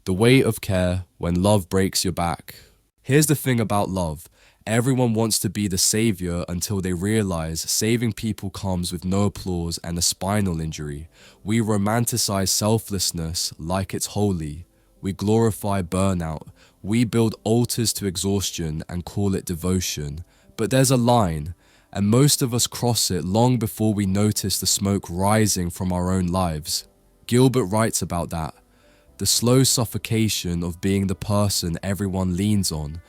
The weight of care when love breaks your back. Here's the thing about love. Everyone wants to be the savior until they realize saving people comes with no applause and a spinal injury. We romanticize selflessness like it's holy. We glorify burnout. We build altars to exhaustion and call it devotion. But there's a line, and most of us cross it long before we notice the smoke rising from our own lives. Gilbert writes about that. The slow suffocation of being the person everyone leans on,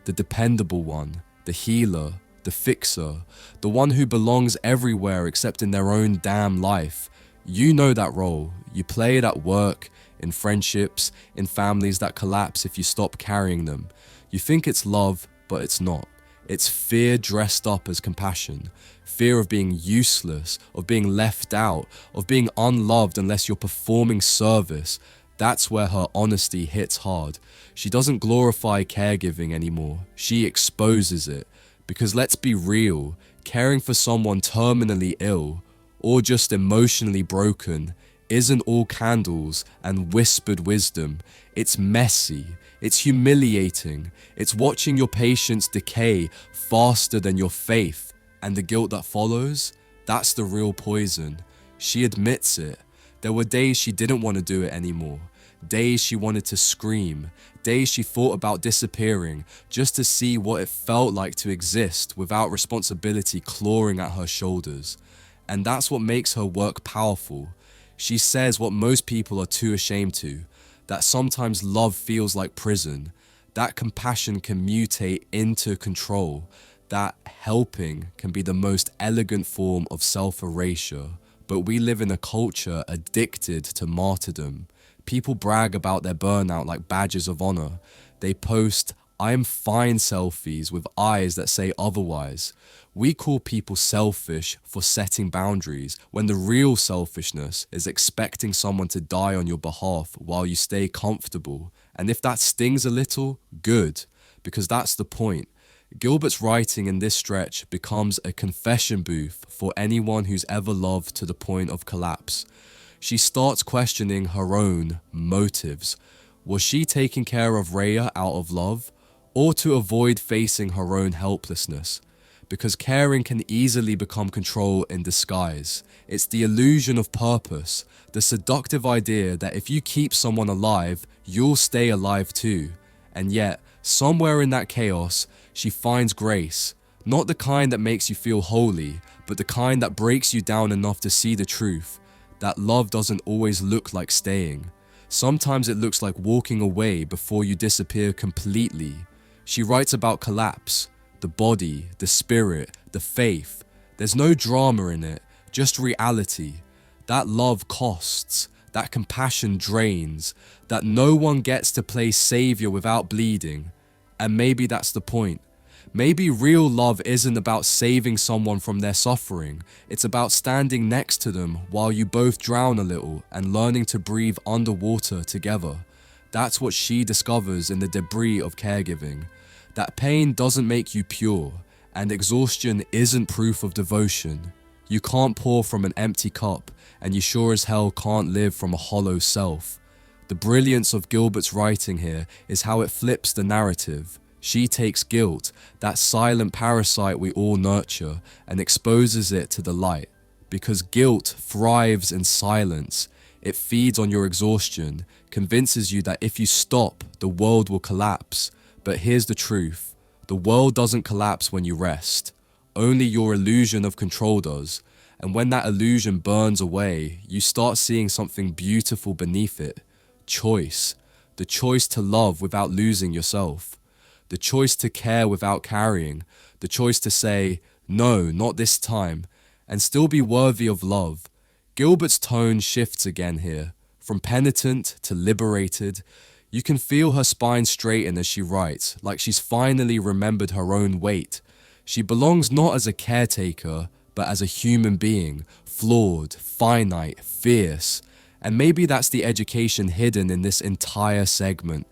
the dependable one, the healer, the fixer, the one who belongs everywhere except in their own damn life. You know that role. You play it at work, in friendships, in families that collapse if you stop carrying them. You think it's love, but it's not. It's fear dressed up as compassion. Fear of being useless, of being left out, of being unloved unless you're performing service. That's where her honesty hits hard. She doesn't glorify caregiving anymore. She exposes it. Because let's be real, caring for someone terminally ill or just emotionally broken isn't all candles and whispered wisdom. It's messy. It's humiliating. It's watching your patience decay faster than your faith. And the guilt that follows, that's the real poison. She admits it. There were days she didn't want to do it anymore. Days she wanted to scream. Days she thought about disappearing just to see what it felt like to exist without responsibility clawing at her shoulders. And that's what makes her work powerful. She says what most people are too ashamed to, that sometimes love feels like prison, that compassion can mutate into control, that helping can be the most elegant form of self-erasure. But we live in a culture addicted to martyrdom. People brag about their burnout like badges of honor. They post "I'm fine" selfies with eyes that say otherwise. We call people selfish for setting boundaries when the real selfishness is expecting someone to die on your behalf while you stay comfortable. And if that stings a little, good, because that's the point. Gilbert's writing in this stretch becomes a confession booth for anyone who's ever loved to the point of collapse. She starts questioning her own motives. Was she taking care of Rhea out of love, or to avoid facing her own helplessness? Because caring can easily become control in disguise. It's the illusion of purpose, the seductive idea that if you keep someone alive, you'll stay alive too. And yet, somewhere in that chaos, she finds grace. Not the kind that makes you feel holy, but the kind that breaks you down enough to see the truth. That love doesn't always look like staying. Sometimes it looks like walking away before you disappear completely. She writes about collapse, the body, the spirit, the faith. There's no drama in it, just reality. That love costs, that compassion drains, that no one gets to play savior without bleeding. And maybe that's the point. Maybe real love isn't about saving someone from their suffering. It's about standing next to them while you both drown a little and learning to breathe underwater together. That's what she discovers in the debris of caregiving. That pain doesn't make you pure, and exhaustion isn't proof of devotion. You can't pour from an empty cup, and you sure as hell can't live from a hollow self. The brilliance of Gilbert's writing here is how it flips the narrative. She takes guilt, that silent parasite we all nurture, and exposes it to the light. Because guilt thrives in silence. It feeds on your exhaustion, convinces you that if you stop, the world will collapse. But here's the truth. The world doesn't collapse when you rest. Only your illusion of control does. And when that illusion burns away, you start seeing something beautiful beneath it. Choice. The choice to love without losing yourself. The choice to care without carrying, the choice to say, no, not this time, and still be worthy of love. Gilbert's tone shifts again here, from penitent to liberated. You can feel her spine straighten as she writes, like she's finally remembered her own weight. She belongs not as a caretaker, but as a human being, flawed, finite, fierce. And maybe that's the education hidden in this entire segment.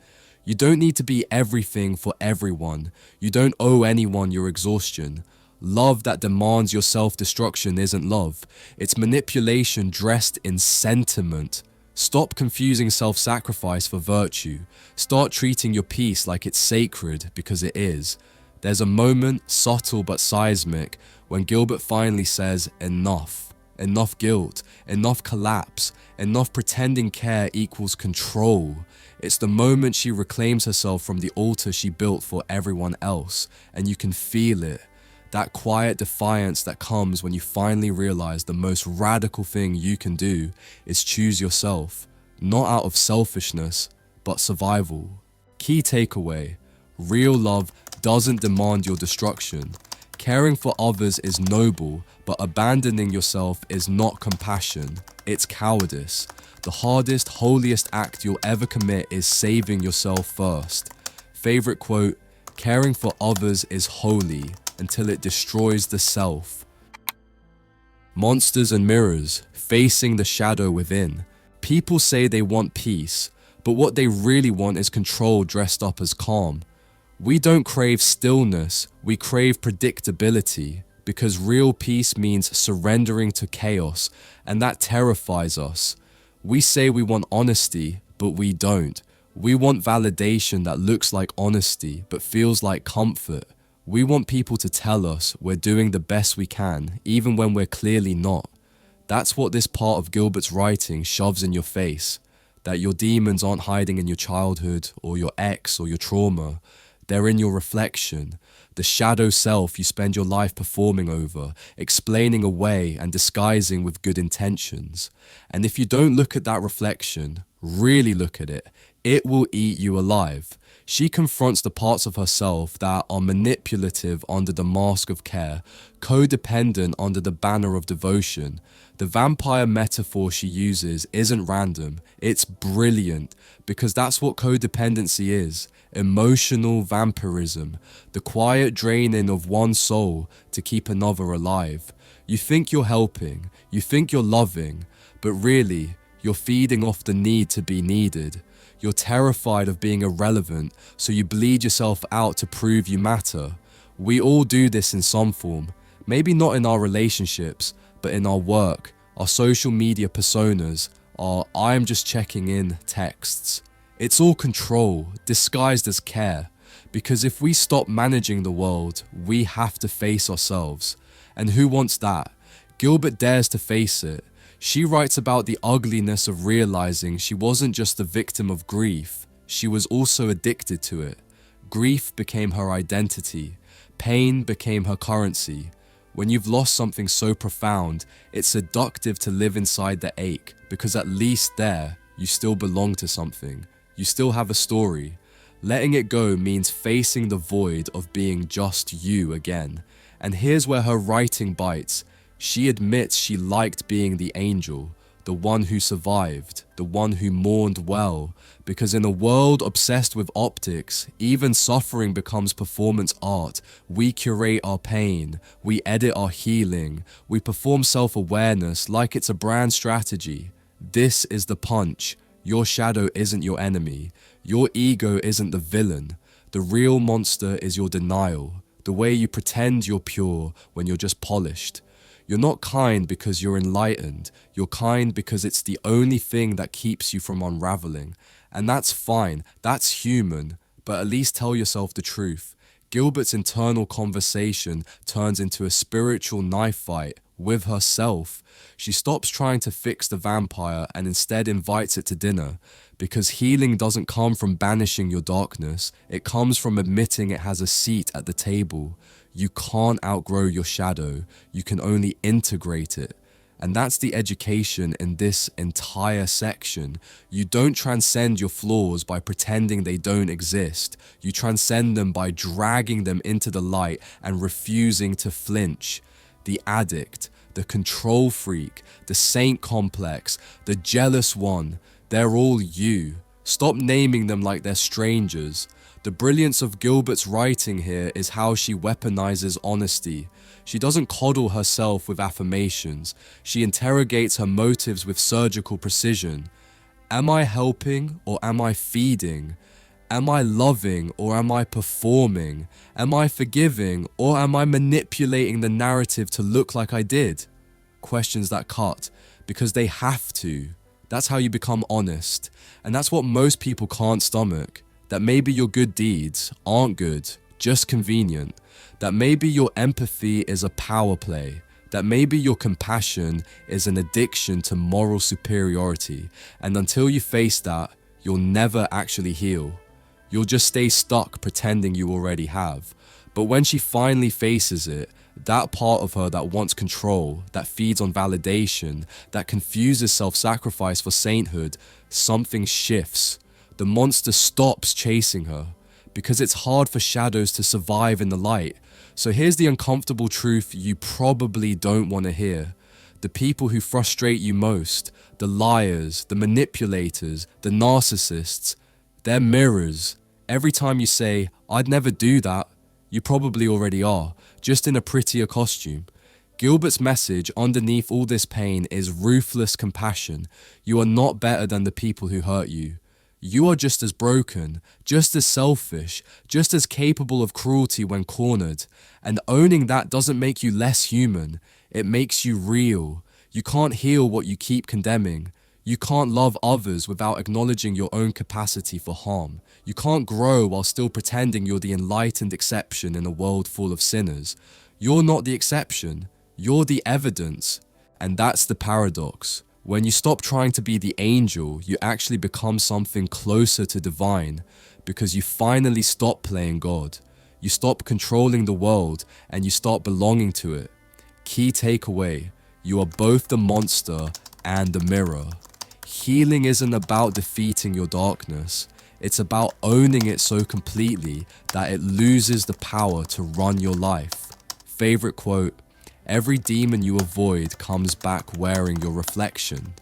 You don't need to be everything for everyone. You don't owe anyone your exhaustion. Love that demands your self-destruction isn't love. It's manipulation dressed in sentiment. Stop confusing self-sacrifice for virtue. Start treating your peace like it's sacred, because it is. There's a moment, subtle but seismic, when Gilbert finally says, enough. Enough guilt, enough collapse, enough pretending care equals control. It's the moment she reclaims herself from the altar she built for everyone else, and you can feel it. that quiet defiance that comes when you finally realize the most radical thing you can do is choose yourself, not out of selfishness, but survival. Key takeaway: real love doesn't demand your destruction. Caring for others is noble, but abandoning yourself is not compassion, it's cowardice. The hardest, holiest act you'll ever commit is saving yourself first. Favorite quote: caring for others is holy until it destroys the self. Monsters and mirrors, facing the shadow within. People say they want peace, but what they really want is control dressed up as calm. We don't crave stillness, we crave predictability, because real peace means surrendering to chaos, and that terrifies us. We say we want honesty, but we don't. We want validation that looks like honesty, but feels like comfort. We want people to tell us we're doing the best we can, even when we're clearly not. That's what this part of Gilbert's writing shoves in your face, that your demons aren't hiding in your childhood, or your ex, or your trauma. They're in your reflection, the shadow self you spend your life performing over, explaining away and disguising with good intentions. And if you don't look at that reflection, really look at it, it will eat you alive. She confronts the parts of herself that are manipulative under the mask of care, codependent under the banner of devotion. The vampire metaphor she uses isn't random, it's brilliant, because that's what codependency is. Emotional vampirism, the quiet draining of one soul to keep another alive. You think you're helping, you think you're loving, but really, you're feeding off the need to be needed. You're terrified of being irrelevant, so you bleed yourself out to prove you matter. We all do this in some form, maybe not in our relationships, but in our work, our social media personas, our "I'm just checking in" texts. It's all control, disguised as care, because if we stop managing the world, we have to face ourselves. And who wants that? Gilbert dares to face it. She writes about the ugliness of realizing she wasn't just a victim of grief, she was also addicted to it. Grief became her identity, pain became her currency. When you've lost something so profound, it's seductive to live inside the ache, because at least there, you still belong to something. You still have a story. Letting it go means facing the void of being just you again. And here's where her writing bites. She admits she liked being the angel, the one who survived, the one who mourned well, because in a world obsessed with optics, even suffering becomes performance art. We curate our pain, we edit our healing, we perform self-awareness like it's a brand strategy. This is the punch. Your shadow isn't your enemy. Your ego isn't the villain. The real monster is your denial, the way you pretend you're pure when you're just polished. You're not kind because you're enlightened. You're kind because it's the only thing that keeps you from unraveling. And that's fine, that's human, but at least tell yourself the truth. Gilbert's internal conversation turns into a spiritual knife fight with herself. She stops trying to fix the vampire and instead invites it to dinner, because healing doesn't come from banishing your darkness, it comes from admitting it has a seat at the table. You can't outgrow your shadow, you can only integrate it. And that's the education in this entire section. You don't transcend your flaws by pretending they don't exist. You transcend them by dragging them into the light and refusing to flinch. The addict, the control freak, the saint complex, the jealous one, they're all you. Stop naming them like they're strangers. The brilliance of Gilbert's writing here is how she weaponizes honesty. She doesn't coddle herself with affirmations. She interrogates her motives with surgical precision. Am I helping or am I feeding? Am I loving or am I performing? Am I forgiving or am I manipulating the narrative to look like I did? Questions that cut, because they have to. That's how you become honest. And that's what most people can't stomach. That maybe your good deeds aren't good, just convenient. That maybe your empathy is a power play. That maybe your compassion is an addiction to moral superiority. And until you face that, you'll never actually heal. You'll just stay stuck pretending you already have. But when she finally faces it, That part of her that wants control, that feeds on validation, that confuses self-sacrifice for sainthood, something shifts. The monster stops chasing her, because it's hard for shadows to survive in the light. So here's the uncomfortable truth you probably don't want to hear. The people who frustrate you most, the liars, the manipulators, the narcissists, they're mirrors. Every time you say, "I'd never do that," you probably already are, just in a prettier costume. Gilbert's message underneath all this pain is ruthless compassion. You are not better than the people who hurt you. You are just as broken, just as selfish, just as capable of cruelty when cornered. And owning that doesn't make you less human. It makes you real. You can't heal what you keep condemning. You can't love others without acknowledging your own capacity for harm. You can't grow while still pretending you're the enlightened exception in a world full of sinners. You're not the exception. You're the evidence. And that's the paradox. When you stop trying to be the angel, you actually become something closer to divine, because you finally stop playing God. You stop controlling the world and you start belonging to it. Key takeaway: you are both the monster and the mirror. Healing isn't about defeating your darkness. It's about owning it so completely that it loses the power to run your life. Favorite quote: "Every demon you avoid comes back wearing your reflection."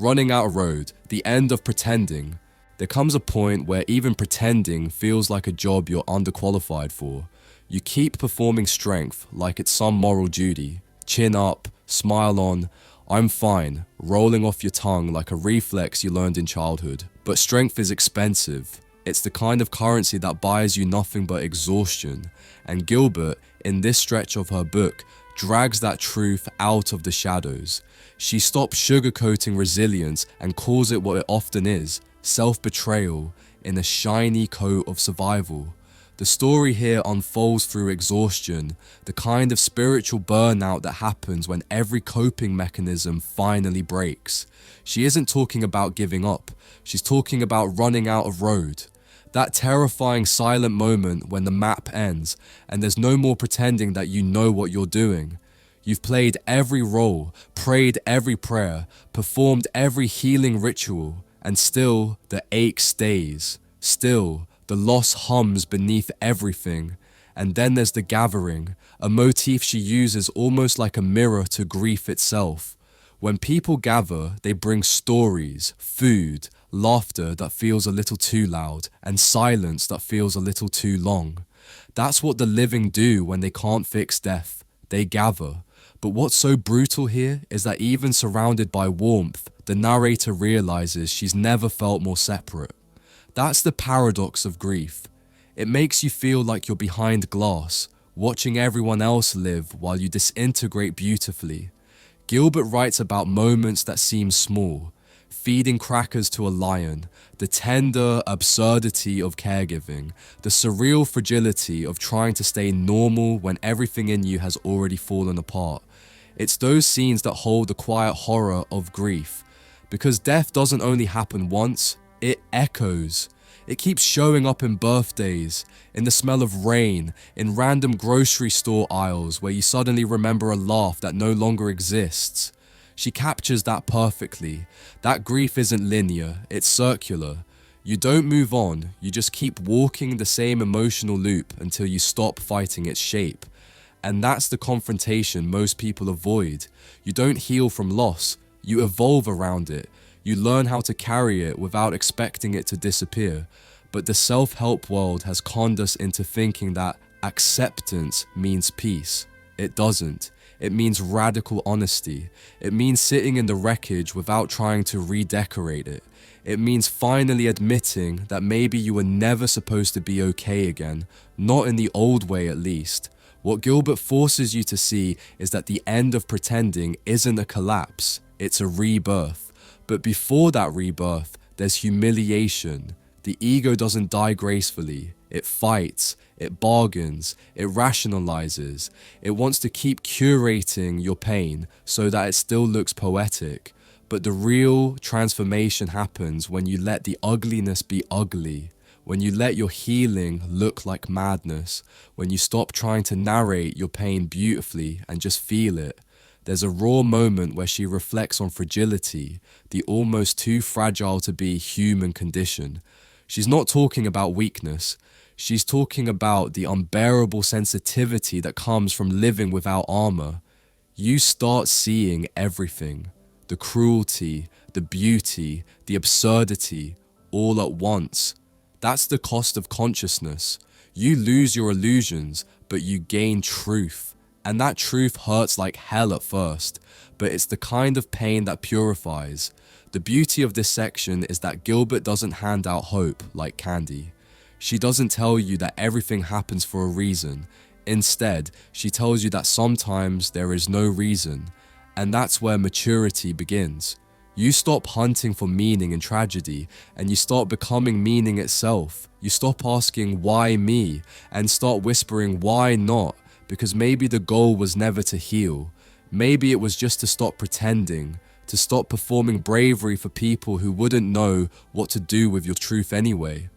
Running out of road, the end of pretending. There comes a point where even pretending feels like a job you're underqualified for. You keep performing strength like it's some moral duty. Chin up, smile on, "I'm fine," rolling off your tongue like a reflex you learned in childhood. But strength is expensive. It's the kind of currency that buys you nothing but exhaustion. And Gilbert, in this stretch of her book, drags that truth out of the shadows. She stops sugarcoating resilience and calls it what it often is: self-betrayal in a shiny coat of survival. The story here unfolds through exhaustion, the kind of spiritual burnout that happens when every coping mechanism finally breaks. She isn't talking about giving up, she's talking about running out of road. That terrifying silent moment when the map ends and there's no more pretending that you know what you're doing. You've played every role, prayed every prayer, performed every healing ritual, and still the ache stays. Still, the loss hums beneath everything. And then there's the gathering, a motif she uses almost like a mirror to grief itself. When people gather, they bring stories, food, laughter that feels a little too loud, and silence that feels a little too long. That's what the living do when they can't fix death. They gather. But what's so brutal here is that even surrounded by warmth, the narrator realizes she's never felt more separate. That's the paradox of grief. It makes you feel like you're behind glass, watching everyone else live while you disintegrate beautifully. Gilbert writes about moments that seem small: feeding crackers to a lion, the tender absurdity of caregiving, the surreal fragility of trying to stay normal when everything in you has already fallen apart. It's those scenes that hold the quiet horror of grief, because death doesn't only happen once, it echoes. It keeps showing up in birthdays, in the smell of rain, in random grocery store aisles where you suddenly remember a laugh that no longer exists. She captures that perfectly. That grief isn't linear, it's circular. You don't move on, you just keep walking the same emotional loop until you stop fighting its shape. And that's the confrontation most people avoid. You don't heal from loss, you evolve around it. You learn how to carry it without expecting it to disappear. But the self-help world has conned us into thinking that acceptance means peace. It doesn't. It means radical honesty. It means sitting in the wreckage without trying to redecorate it. It means finally admitting that maybe you were never supposed to be okay again, not in the old way at least. What Gilbert forces you to see is that the end of pretending isn't a collapse, it's a rebirth. But before that rebirth, there's humiliation. The ego doesn't die gracefully. It fights, it bargains, it rationalizes. It wants to keep curating your pain so that it still looks poetic. But the real transformation happens when you let the ugliness be ugly, when you let your healing look like madness, when you stop trying to narrate your pain beautifully and just feel it. There's a raw moment where she reflects on fragility, the almost too fragile to be human condition. She's not talking about weakness. She's talking about the unbearable sensitivity that comes from living without armor. You start seeing everything. The cruelty, the beauty, the absurdity, all at once. That's the cost of consciousness. You lose your illusions, but you gain truth. And that truth hurts like hell at first, but it's the kind of pain that purifies. The beauty of this section is that Gilbert doesn't hand out hope like candy. She doesn't tell you that everything happens for a reason. Instead, she tells you that sometimes there is no reason. And that's where maturity begins. You stop hunting for meaning in tragedy, and you start becoming meaning itself. You stop asking, why me? And start whispering, why not? Because maybe the goal was never to heal. Maybe it was just to stop pretending, to stop performing bravery for people who wouldn't know what to do with your truth anyway.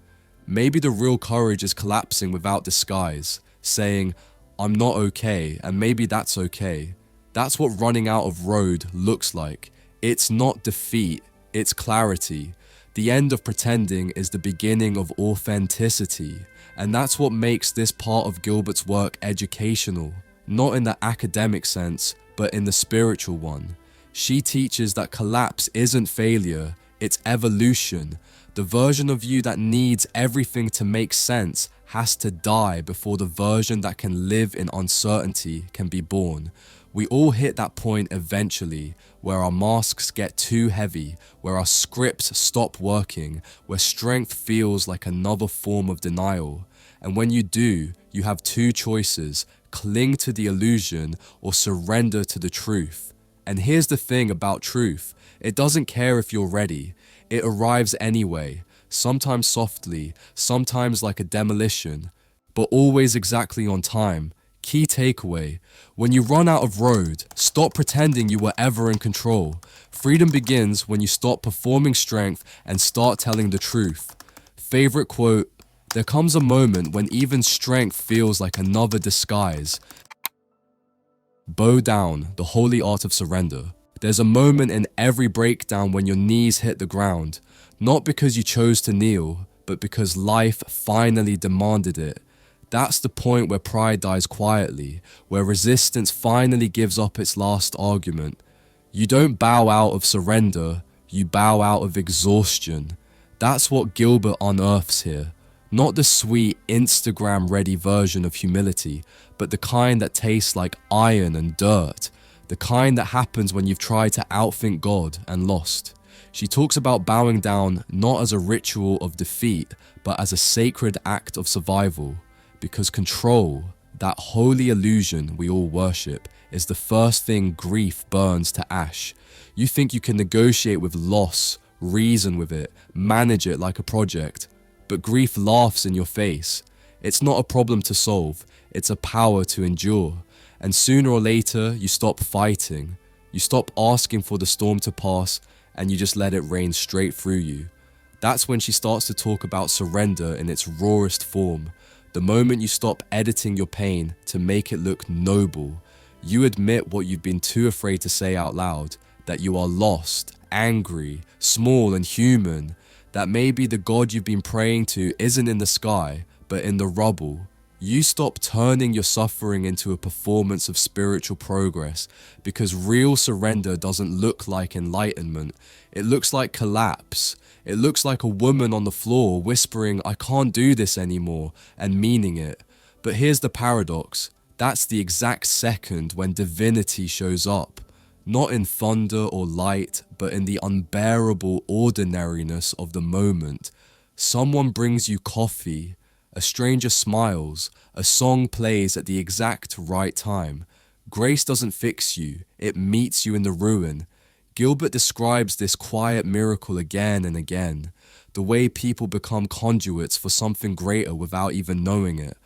Maybe the real courage is collapsing without disguise, saying, I'm not okay, and maybe that's okay. That's what running out of road looks like. It's not defeat, it's clarity. The end of pretending is the beginning of authenticity. And that's what makes this part of Gilbert's work educational, not in the academic sense, but in the spiritual one. She teaches that collapse isn't failure, it's evolution. The version of you that needs everything to make sense has to die before the version that can live in uncertainty can be born. We all hit that point eventually, where our masks get too heavy, where our scripts stop working, where strength feels like another form of denial. And when you do, you have two choices: cling to the illusion or surrender to the truth. And here's the thing about truth: it doesn't care if you're ready. It arrives anyway, sometimes softly, sometimes like a demolition, but always exactly on time. Key takeaway: when you run out of road, stop pretending you were ever in control. Freedom begins when you stop performing strength and start telling the truth. Favorite quote: there comes a moment when even strength feels like another disguise. Bow down, the holy art of surrender. There's a moment in every breakdown when your knees hit the ground, not because you chose to kneel, but because life finally demanded it. That's the point where pride dies quietly, where resistance finally gives up its last argument. You don't bow out of surrender, you bow out of exhaustion. That's what Gilbert unearths here. Not the sweet Instagram-ready version of humility, but the kind that tastes like iron and dirt. The kind that happens when you've tried to outthink God and lost. She talks about bowing down not as a ritual of defeat, but as a sacred act of survival. Because control, that holy illusion we all worship, is the first thing grief burns to ash. You think you can negotiate with loss, reason with it, manage it like a project. But grief laughs in your face. It's not a problem to solve, it's a power to endure. And sooner or later, you stop fighting. You stop asking for the storm to pass, and you just let it rain straight through you. That's when she starts to talk about surrender in its rawest form. The moment you stop editing your pain to make it look noble. You admit what you've been too afraid to say out loud, that you are lost, angry, small and human, that maybe the God you've been praying to isn't in the sky, but in the rubble. You stop turning your suffering into a performance of spiritual progress, because real surrender doesn't look like enlightenment. It looks like collapse. It looks like a woman on the floor whispering, "I can't do this anymore," and meaning it. But here's the paradox. That's the exact second when divinity shows up. Not in thunder or light, but in the unbearable ordinariness of the moment. Someone brings you coffee. A stranger smiles, a song plays at the exact right time. Grace doesn't fix you, it meets you in the ruin. Gilbert describes this quiet miracle again and again, the way people become conduits for something greater without even knowing it.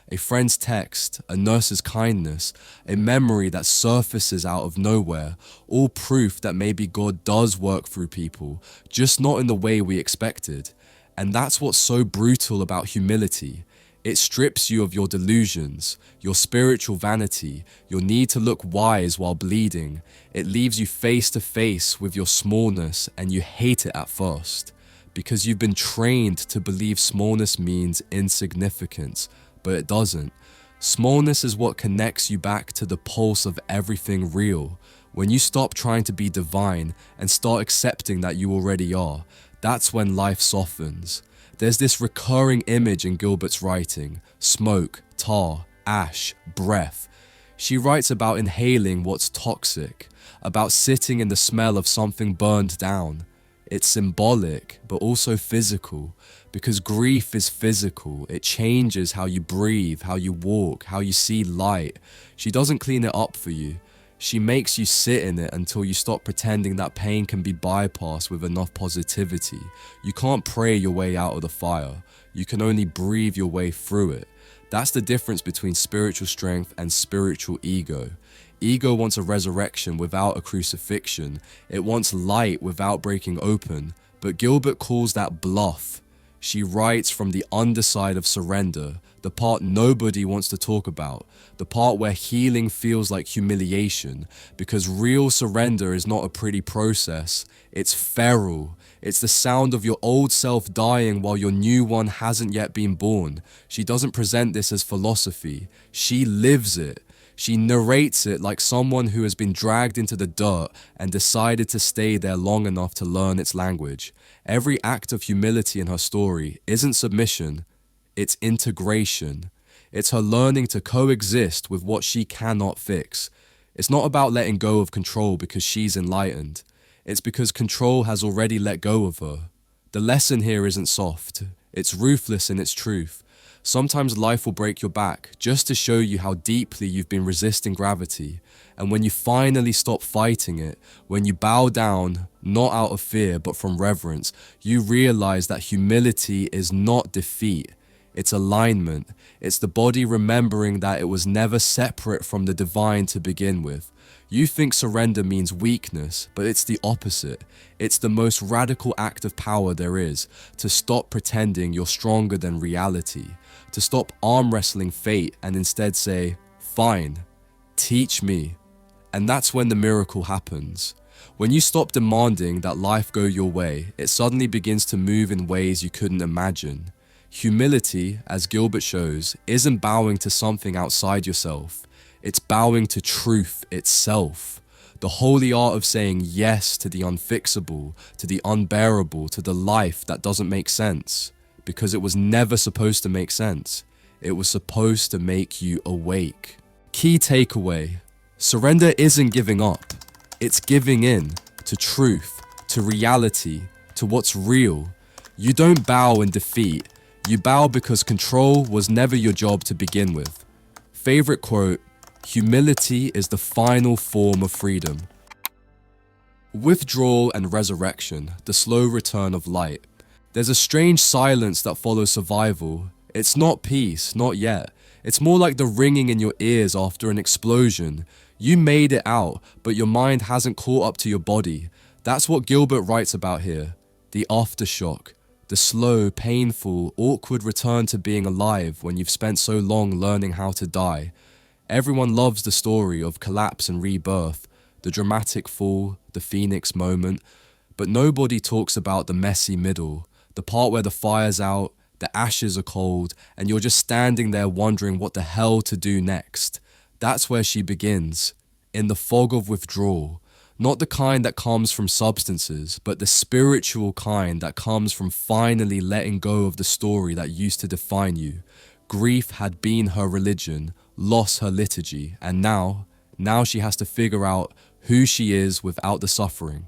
A friend's text, a nurse's kindness, a memory that surfaces out of nowhere, all proof that maybe God does work through people, just not in the way we expected. And that's what's so brutal about humility. It strips you of your delusions, your spiritual vanity, your need to look wise while bleeding. It leaves you face to face with your smallness, and you hate it at first, because you've been trained to believe smallness means insignificance, but it doesn't. Smallness is what connects you back to the pulse of everything real. When you stop trying to be divine and start accepting that you already are, that's when life softens. There's this recurring image in Gilbert's writing: smoke, tar, ash, breath. She writes about inhaling what's toxic, about sitting in the smell of something burned down. It's symbolic, but also physical, because grief is physical. It changes how you breathe, how you walk, how you see light. She doesn't clean it up for you. She makes you sit in it until you stop pretending that pain can be bypassed with enough positivity. You can't pray your way out of the fire. You can only breathe your way through it. That's the difference between spiritual strength and spiritual ego. Ego wants a resurrection without a crucifixion. It wants light without breaking open. But Gilbert calls that bluff. She writes from the underside of surrender, the part nobody wants to talk about, the part where healing feels like humiliation, because real surrender is not a pretty process. It's feral. It's the sound of your old self dying while your new one hasn't yet been born. She doesn't present this as philosophy. She lives it. She narrates it like someone who has been dragged into the dirt and decided to stay there long enough to learn its language. Every act of humility in her story isn't submission, it's integration. It's her learning to coexist with what she cannot fix. It's not about letting go of control because she's enlightened. It's because control has already let go of her. The lesson here isn't soft. It's ruthless in its truth. Sometimes life will break your back just to show you how deeply you've been resisting gravity. And when you finally stop fighting it, when you bow down, not out of fear but from reverence, you realize that humility is not defeat. It's alignment. It's the body remembering that it was never separate from the divine to begin with. You think surrender means weakness, but it's the opposite. It's the most radical act of power there is, to stop pretending you're stronger than reality, to stop arm wrestling fate and instead say, fine, teach me. And that's when the miracle happens. When you stop demanding that life go your way, it suddenly begins to move in ways you couldn't imagine. Humility, as Gilbert shows, isn't bowing to something outside yourself. It's bowing to truth itself. The holy art of saying yes to the unfixable, to the unbearable, to the life that doesn't make sense. Because it was never supposed to make sense. It was supposed to make you awake. Key takeaway: surrender isn't giving up. It's giving in to truth, to reality, to what's real. You don't bow in defeat. You bow because control was never your job to begin with. Favorite quote: humility is the final form of freedom. Withdrawal and resurrection, the slow return of light. There's a strange silence that follows survival. It's not peace, not yet. It's more like the ringing in your ears after an explosion. You made it out, but your mind hasn't caught up to your body. That's what Gilbert writes about here. The aftershock. The slow, painful, awkward return to being alive when you've spent so long learning how to die. Everyone loves the story of collapse and rebirth, the dramatic fall, the phoenix moment, but nobody talks about the messy middle, the part where the fire's out, the ashes are cold, and you're just standing there wondering what the hell to do next. That's where she begins, in the fog of withdrawal. Not the kind that comes from substances, but the spiritual kind that comes from finally letting go of the story that used to define you. Grief had been her religion, loss her liturgy, and now she has to figure out who she is without the suffering.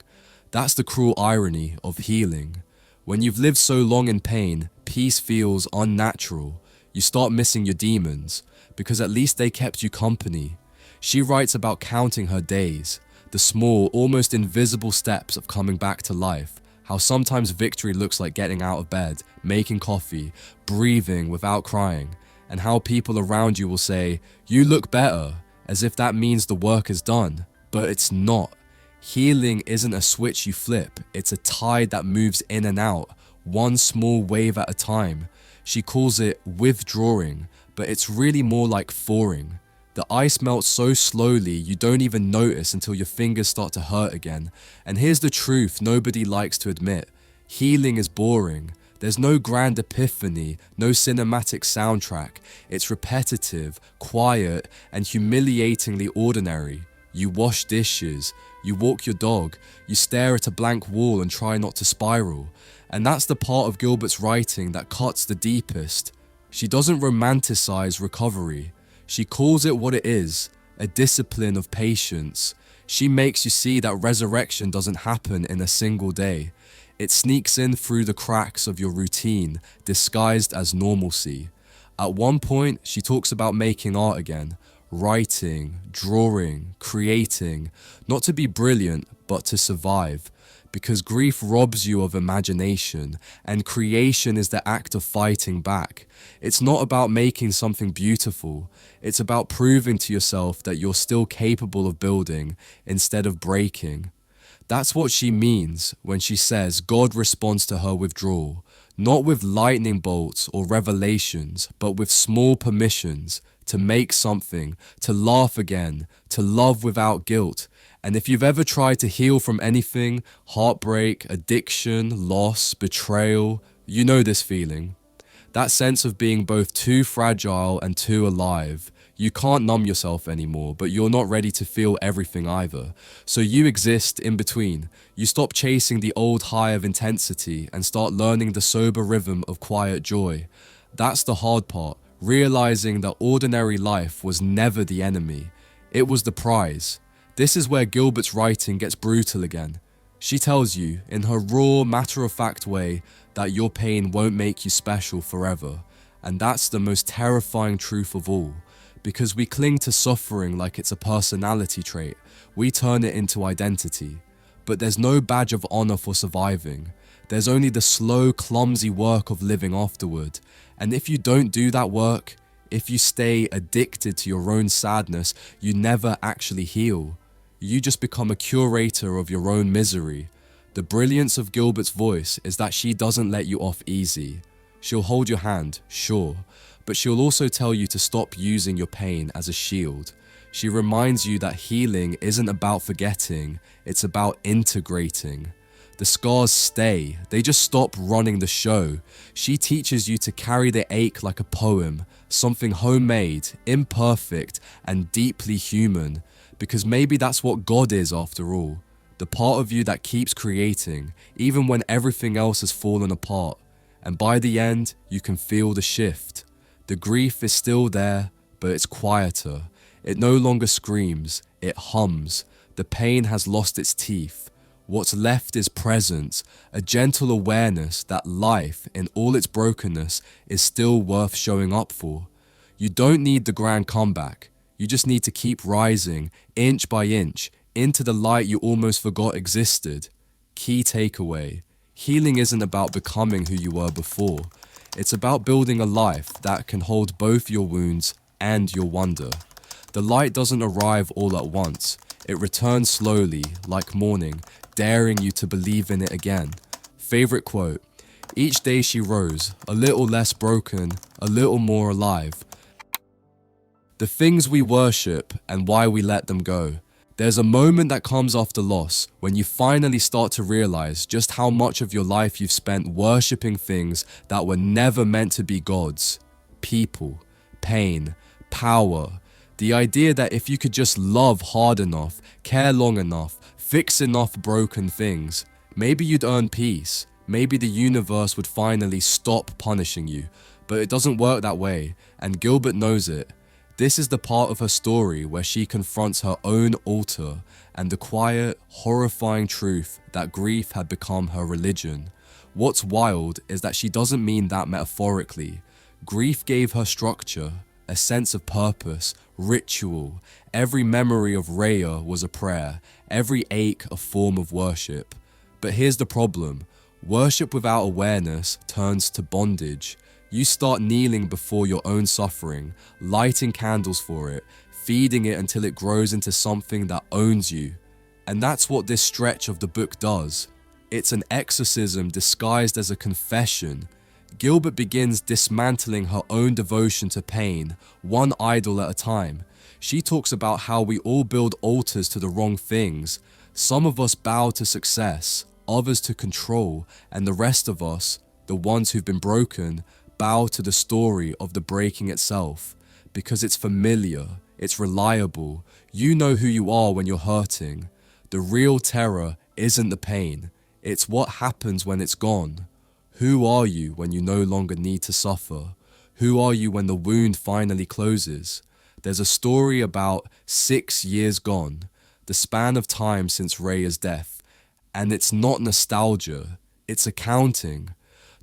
That's the cruel irony of healing. When you've lived so long in pain, peace feels unnatural. You start missing your demons, because at least they kept you company. She writes about counting her days, the small, almost invisible steps of coming back to life, how sometimes victory looks like getting out of bed, making coffee, breathing without crying, and how people around you will say, "You look better," as if that means the work is done. But it's not. Healing isn't a switch you flip, it's a tide that moves in and out, one small wave at a time. She calls it withdrawing, but it's really more like thawing. The ice melts so slowly you don't even notice until your fingers start to hurt again. And here's the truth nobody likes to admit. Healing is boring. There's no grand epiphany, no cinematic soundtrack. It's repetitive, quiet, and humiliatingly ordinary. You wash dishes, you walk your dog, you stare at a blank wall and try not to spiral. And that's the part of Gilbert's writing that cuts the deepest. She doesn't romanticize recovery. She calls it what it is, a discipline of patience. She makes you see that resurrection doesn't happen in a single day. It sneaks in through the cracks of your routine, disguised as normalcy. At one point, she talks about making art again, writing, drawing, creating, not to be brilliant, but to survive. Because grief robs you of imagination, and creation is the act of fighting back. It's not about making something beautiful. It's about proving to yourself that you're still capable of building instead of breaking. That's what she means when she says God responds to her withdrawal, not with lightning bolts or revelations, but with small permissions to make something, to laugh again, to love without guilt. And if you've ever tried to heal from anything, heartbreak, addiction, loss, betrayal, you know this feeling. That sense of being both too fragile and too alive. You can't numb yourself anymore, but you're not ready to feel everything either. So you exist in between. You stop chasing the old high of intensity and start learning the sober rhythm of quiet joy. That's the hard part, realizing that ordinary life was never the enemy. It was the prize. This is where Gilbert's writing gets brutal again. She tells you, in her raw, matter-of-fact way, that your pain won't make you special forever. And that's the most terrifying truth of all. Because we cling to suffering like it's a personality trait. We turn it into identity. But there's no badge of honor for surviving. There's only the slow, clumsy work of living afterward. And if you don't do that work, if you stay addicted to your own sadness, you never actually heal. You just become a curator of your own misery. The brilliance of Gilbert's voice is that she doesn't let you off easy. She'll hold your hand, sure, but she'll also tell you to stop using your pain as a shield. She reminds you that healing isn't about forgetting, it's about integrating. The scars stay, they just stop running the show. She teaches you to carry the ache like a poem, something homemade, imperfect, and deeply human. Because maybe that's what God is after all. The part of you that keeps creating, even when everything else has fallen apart. And by the end, you can feel the shift. The grief is still there, but it's quieter. It no longer screams, it hums. The pain has lost its teeth. What's left is presence, a gentle awareness that life, in all its brokenness, is still worth showing up for. You don't need the grand comeback. You just need to keep rising, inch by inch, into the light you almost forgot existed. Key takeaway: healing isn't about becoming who you were before. It's about building a life that can hold both your wounds and your wonder. The light doesn't arrive all at once. It returns slowly, like morning, daring you to believe in it again. Favorite quote: each day she rose, a little less broken, a little more alive. The things we worship and why we let them go. There's a moment that comes after loss when you finally start to realize just how much of your life you've spent worshipping things that were never meant to be gods. People, pain, power. The idea that if you could just love hard enough, care long enough, fix enough broken things, maybe you'd earn peace. Maybe the universe would finally stop punishing you. But it doesn't work that way, and Gilbert knows it. This is the part of her story where she confronts her own altar and the quiet, horrifying truth that grief had become her religion. What's wild is that she doesn't mean that metaphorically. Grief gave her structure, a sense of purpose, ritual. Every memory of Rhea was a prayer, every ache a form of worship. But here's the problem. Worship without awareness turns to bondage. You start kneeling before your own suffering, lighting candles for it, feeding it until it grows into something that owns you. And that's what this stretch of the book does. It's an exorcism disguised as a confession. Gilbert begins dismantling her own devotion to pain, one idol at a time. She talks about how we all build altars to the wrong things. Some of us bow to success, others to control, and the rest of us, the ones who've been broken, bow to the story of the breaking itself. Because it's familiar, it's reliable, you know who you are when you're hurting. The real terror isn't the pain, it's what happens when it's gone. Who are you when you no longer need to suffer? Who are you when the wound finally closes? There's a story about 6 years gone, the span of time since Raya's death. And it's not nostalgia, it's accounting.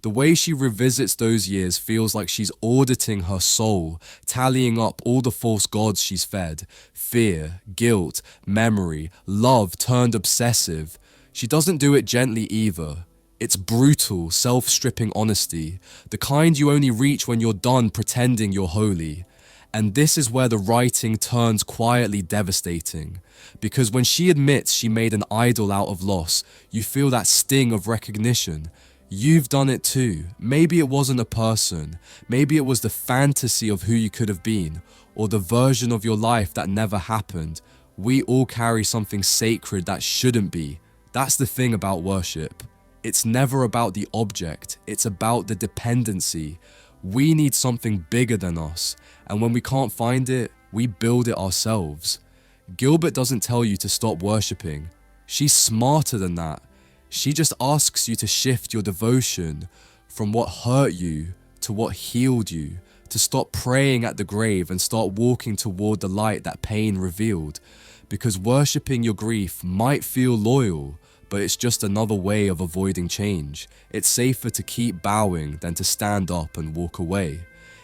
The way she revisits those years feels like she's auditing her soul, tallying up all the false gods she's fed. Fear, guilt, memory, love turned obsessive. She doesn't do it gently either. It's brutal, self-stripping honesty, the kind you only reach when you're done pretending you're holy. And this is where the writing turns quietly devastating. Because when she admits she made an idol out of loss, you feel that sting of recognition. You've done it too. Maybe it wasn't a person. Maybe it was the fantasy of who you could have been, or the version of your life that never happened. We all carry something sacred that shouldn't be. That's the thing about worship. It's never about the object, it's about the dependency. We need something bigger than us, and when we can't find it, we build it ourselves. Gilbert doesn't tell you to stop worshipping. She's smarter than that. She just asks you to shift your devotion from what hurt you to what healed you, to stop praying at the grave and start walking toward the light that pain revealed. Because worshipping your grief might feel loyal, but it's just another way of avoiding change. It's safer to keep bowing than to stand up and walk away.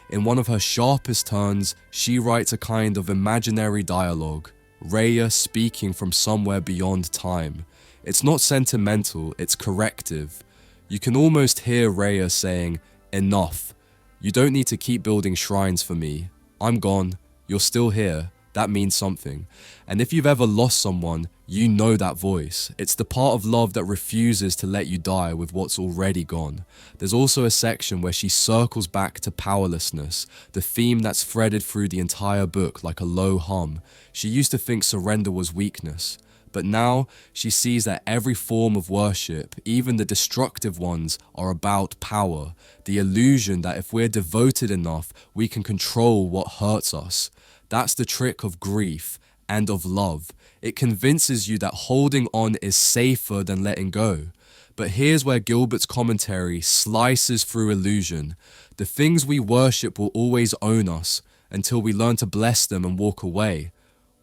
In one of her sharpest turns, she writes a kind of imaginary dialogue, Raya speaking from somewhere beyond time. It's not sentimental, it's corrective. You can almost hear Raya saying, "Enough. You don't need to keep building shrines for me. I'm gone. You're still here. That means something." And if you've ever lost someone, you know that voice. It's the part of love that refuses to let you die with what's already gone. There's also a section where she circles back to powerlessness, the theme that's threaded through the entire book like a low hum. She used to think surrender was weakness. But now she sees that every form of worship, even the destructive ones, are about power. The illusion that if we're devoted enough, we can control what hurts us. That's the trick of grief and of love. It convinces you that holding on is safer than letting go. But here's where Gilbert's commentary slices through illusion. The things we worship will always own us until we learn to bless them and walk away.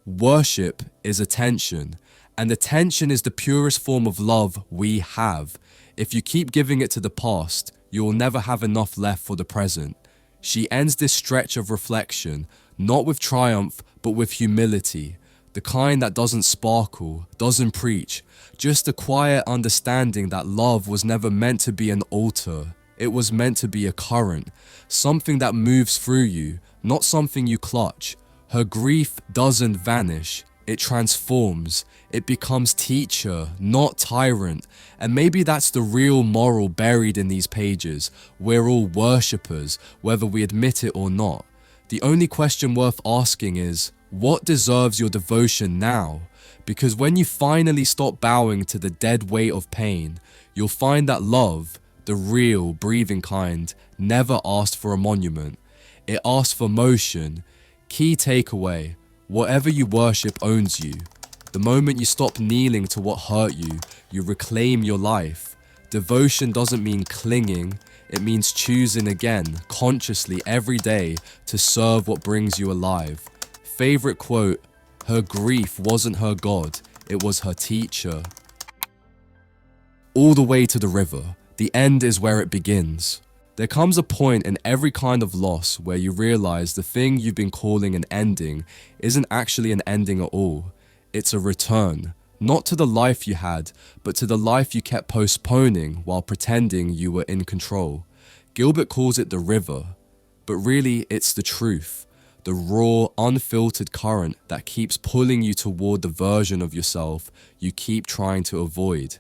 Worship is attention. And attention is the purest form of love we have. If you keep giving it to the past, you will never have enough left for the present. She ends this stretch of reflection, not with triumph, but with humility. The kind that doesn't sparkle, doesn't preach, just a quiet understanding that love was never meant to be an altar. It was meant to be a current, something that moves through you, not something you clutch. Her grief doesn't vanish. It transforms. It becomes teacher, not tyrant. And maybe that's the real moral buried in these pages. We're all worshippers, whether we admit it or not. The only question worth asking is, what deserves your devotion now? Because when you finally stop bowing to the dead weight of pain, you'll find that love, the real, breathing kind, never asked for a monument. It asked for motion. Key takeaway. Whatever you worship owns you. The moment you stop kneeling to what hurt you, you reclaim your life. Devotion doesn't mean clinging, it means choosing again, consciously every day, to serve what brings you alive. Favorite quote, her grief wasn't her God, it was her teacher. All the way to the river, the end is where it begins. There comes a point in every kind of loss where you realize the thing you've been calling an ending isn't actually an ending at all. It's a return, not to the life you had, but to the life you kept postponing while pretending you were in control. Gilbert calls it the river, but really it's the truth, the raw, unfiltered current that keeps pulling you toward the version of yourself you keep trying to avoid.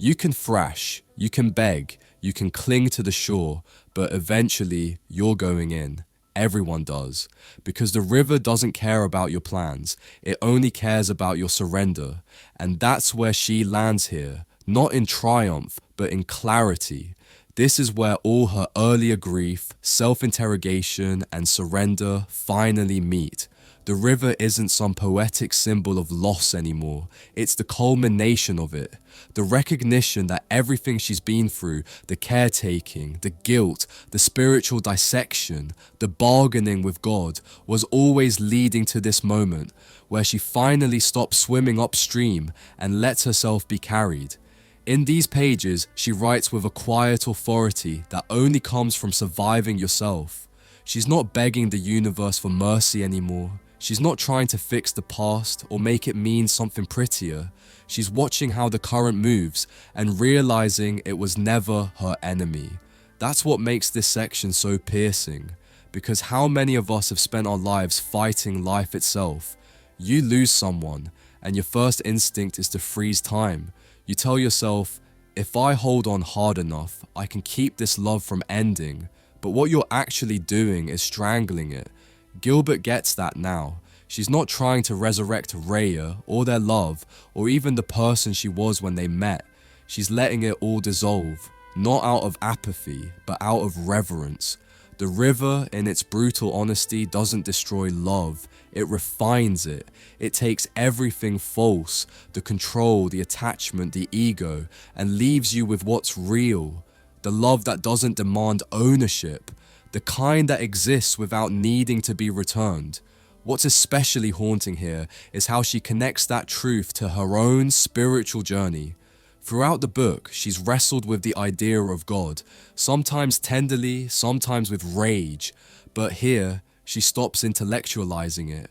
You can thrash, you can beg, you can cling to the shore, but eventually you're going in. Everyone does. Because the river doesn't care about your plans, it only cares about your surrender. And that's where she lands here, not in triumph, but in clarity. This is where all her earlier grief, self-interrogation, and surrender finally meet. The river isn't some poetic symbol of loss anymore. It's the culmination of it. The recognition that everything she's been through, the caretaking, the guilt, the spiritual dissection, the bargaining with God, was always leading to this moment where she finally stopped swimming upstream and lets herself be carried. In these pages, she writes with a quiet authority that only comes from surviving yourself. She's not begging the universe for mercy anymore. She's not trying to fix the past or make it mean something prettier. She's watching how the current moves and realizing it was never her enemy. That's what makes this section so piercing, because how many of us have spent our lives fighting life itself? You lose someone, and your first instinct is to freeze time. You tell yourself, if I hold on hard enough, I can keep this love from ending. But what you're actually doing is strangling it. Gilbert gets that now. She's not trying to resurrect Rhea or their love or even the person she was when they met. She's letting it all dissolve, not out of apathy, but out of reverence. The river, in its brutal honesty, doesn't destroy love. It refines it. It takes everything false, the control, the attachment, the ego, and leaves you with what's real. The love that doesn't demand ownership. The kind that exists without needing to be returned. What's especially haunting here is how she connects that truth to her own spiritual journey. Throughout the book, she's wrestled with the idea of God, sometimes tenderly, sometimes with rage, but here, she stops intellectualizing it.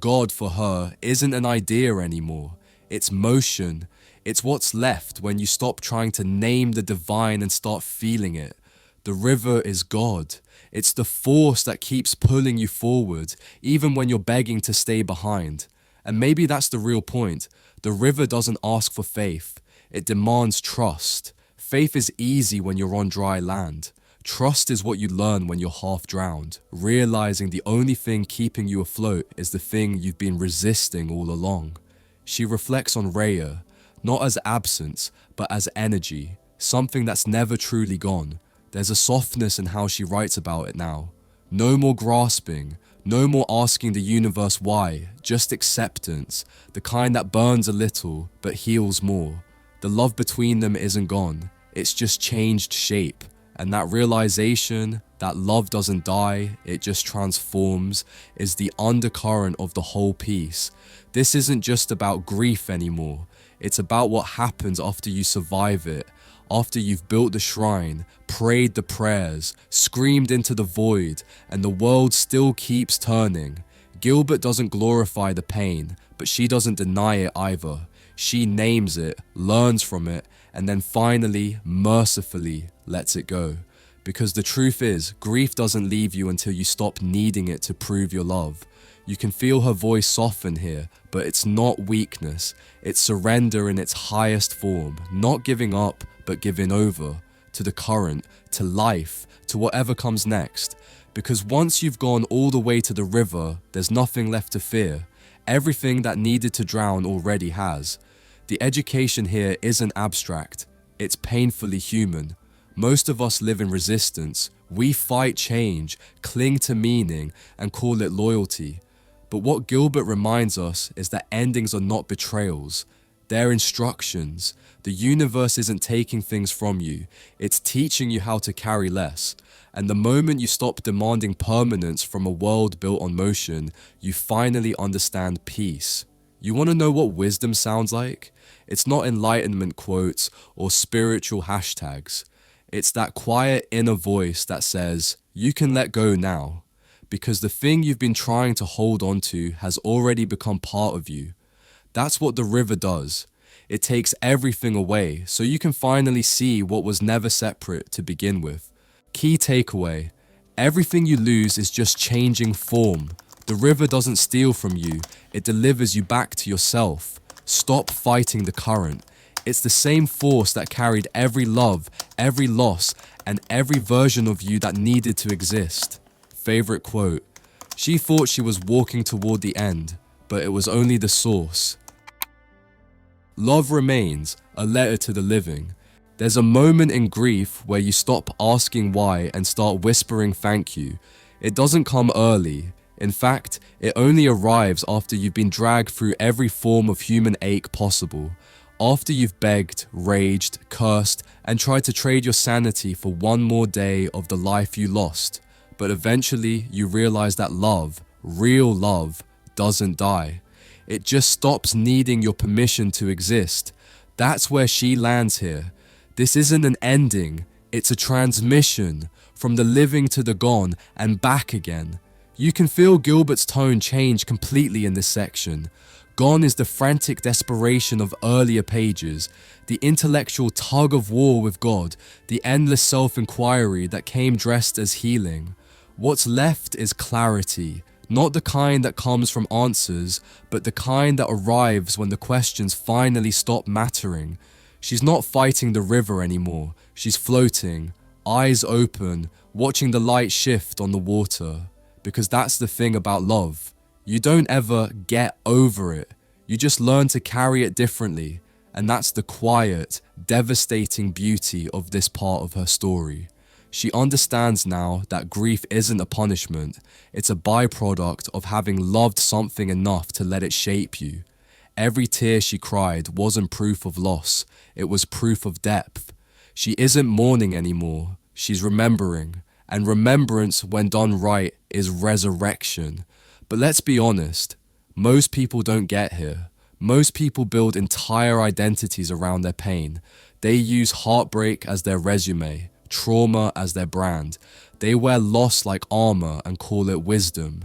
God for her isn't an idea anymore. It's motion. It's what's left when you stop trying to name the divine and start feeling it. The river is God. It's the force that keeps pulling you forward, even when you're begging to stay behind. And maybe that's the real point. The river doesn't ask for faith. It demands trust. Faith is easy when you're on dry land. Trust is what you learn when you're half drowned, realizing the only thing keeping you afloat is the thing you've been resisting all along. She reflects on Rhea, not as absence, but as energy, something that's never truly gone. There's a softness in how she writes about it now. No more grasping, no more asking the universe why, just acceptance, the kind that burns a little but heals more. The love between them isn't gone, it's just changed shape. And that realization that love doesn't die, it just transforms, is the undercurrent of the whole piece. This isn't just about grief anymore. It's about what happens after you survive it, after you've built the shrine, prayed the prayers, screamed into the void, and the world still keeps turning. Gilbert doesn't glorify the pain, but she doesn't deny it either. She names it, learns from it, and then finally, mercifully, lets it go. Because the truth is, grief doesn't leave you until you stop needing it to prove your love. You can feel her voice soften here, but it's not weakness. It's surrender in its highest form, not giving up, but giving over to the current, to life, to whatever comes next. Because once you've gone all the way to the river, there's nothing left to fear. Everything that needed to drown already has. The education here isn't abstract, it's painfully human. Most of us live in resistance. We fight change, cling to meaning, and call it loyalty. But what Gilbert reminds us is that endings are not betrayals. They're instructions. The universe isn't taking things from you. It's teaching you how to carry less. And the moment you stop demanding permanence from a world built on motion, you finally understand peace. You want to know what wisdom sounds like? It's not enlightenment quotes or spiritual hashtags. It's that quiet inner voice that says, you can let go now. Because the thing you've been trying to hold on to has already become part of you. That's what the river does. It takes everything away so you can finally see what was never separate to begin with. Key takeaway, everything you lose is just changing form. The river doesn't steal from you, it delivers you back to yourself. Stop fighting the current. It's the same force that carried every love, every loss, and every version of you that needed to exist. Favorite quote: she thought she was walking toward the end, but it was only the source. Love remains, a letter to the living. There's a moment in grief where you stop asking why and start whispering thank you. It doesn't come early. In fact, it only arrives after you've been dragged through every form of human ache possible. After you've begged, raged, cursed, and tried to trade your sanity for one more day of the life you lost. But eventually you realize that love, real love, doesn't die. It just stops needing your permission to exist. That's where she lands here. This isn't an ending, it's a transmission from the living to the gone and back again. You can feel Gilbert's tone change completely in this section. Gone is the frantic desperation of earlier pages, the intellectual tug of war with God, the endless self-inquiry that came dressed as healing. What's left is clarity, not the kind that comes from answers, but the kind that arrives when the questions finally stop mattering. She's not fighting the river anymore, she's floating, eyes open, watching the light shift on the water. Because that's the thing about love. You don't ever get over it, you just learn to carry it differently, and that's the quiet, devastating beauty of this part of her story. She understands now that grief isn't a punishment, it's a byproduct of having loved something enough to let it shape you. Every tear she cried wasn't proof of loss, it was proof of depth. She isn't mourning anymore, she's remembering. And remembrance, when done right, is resurrection. But let's be honest, most people don't get here. Most people build entire identities around their pain. They use heartbreak as their resume, trauma as their brand. They wear loss like armor and call it wisdom.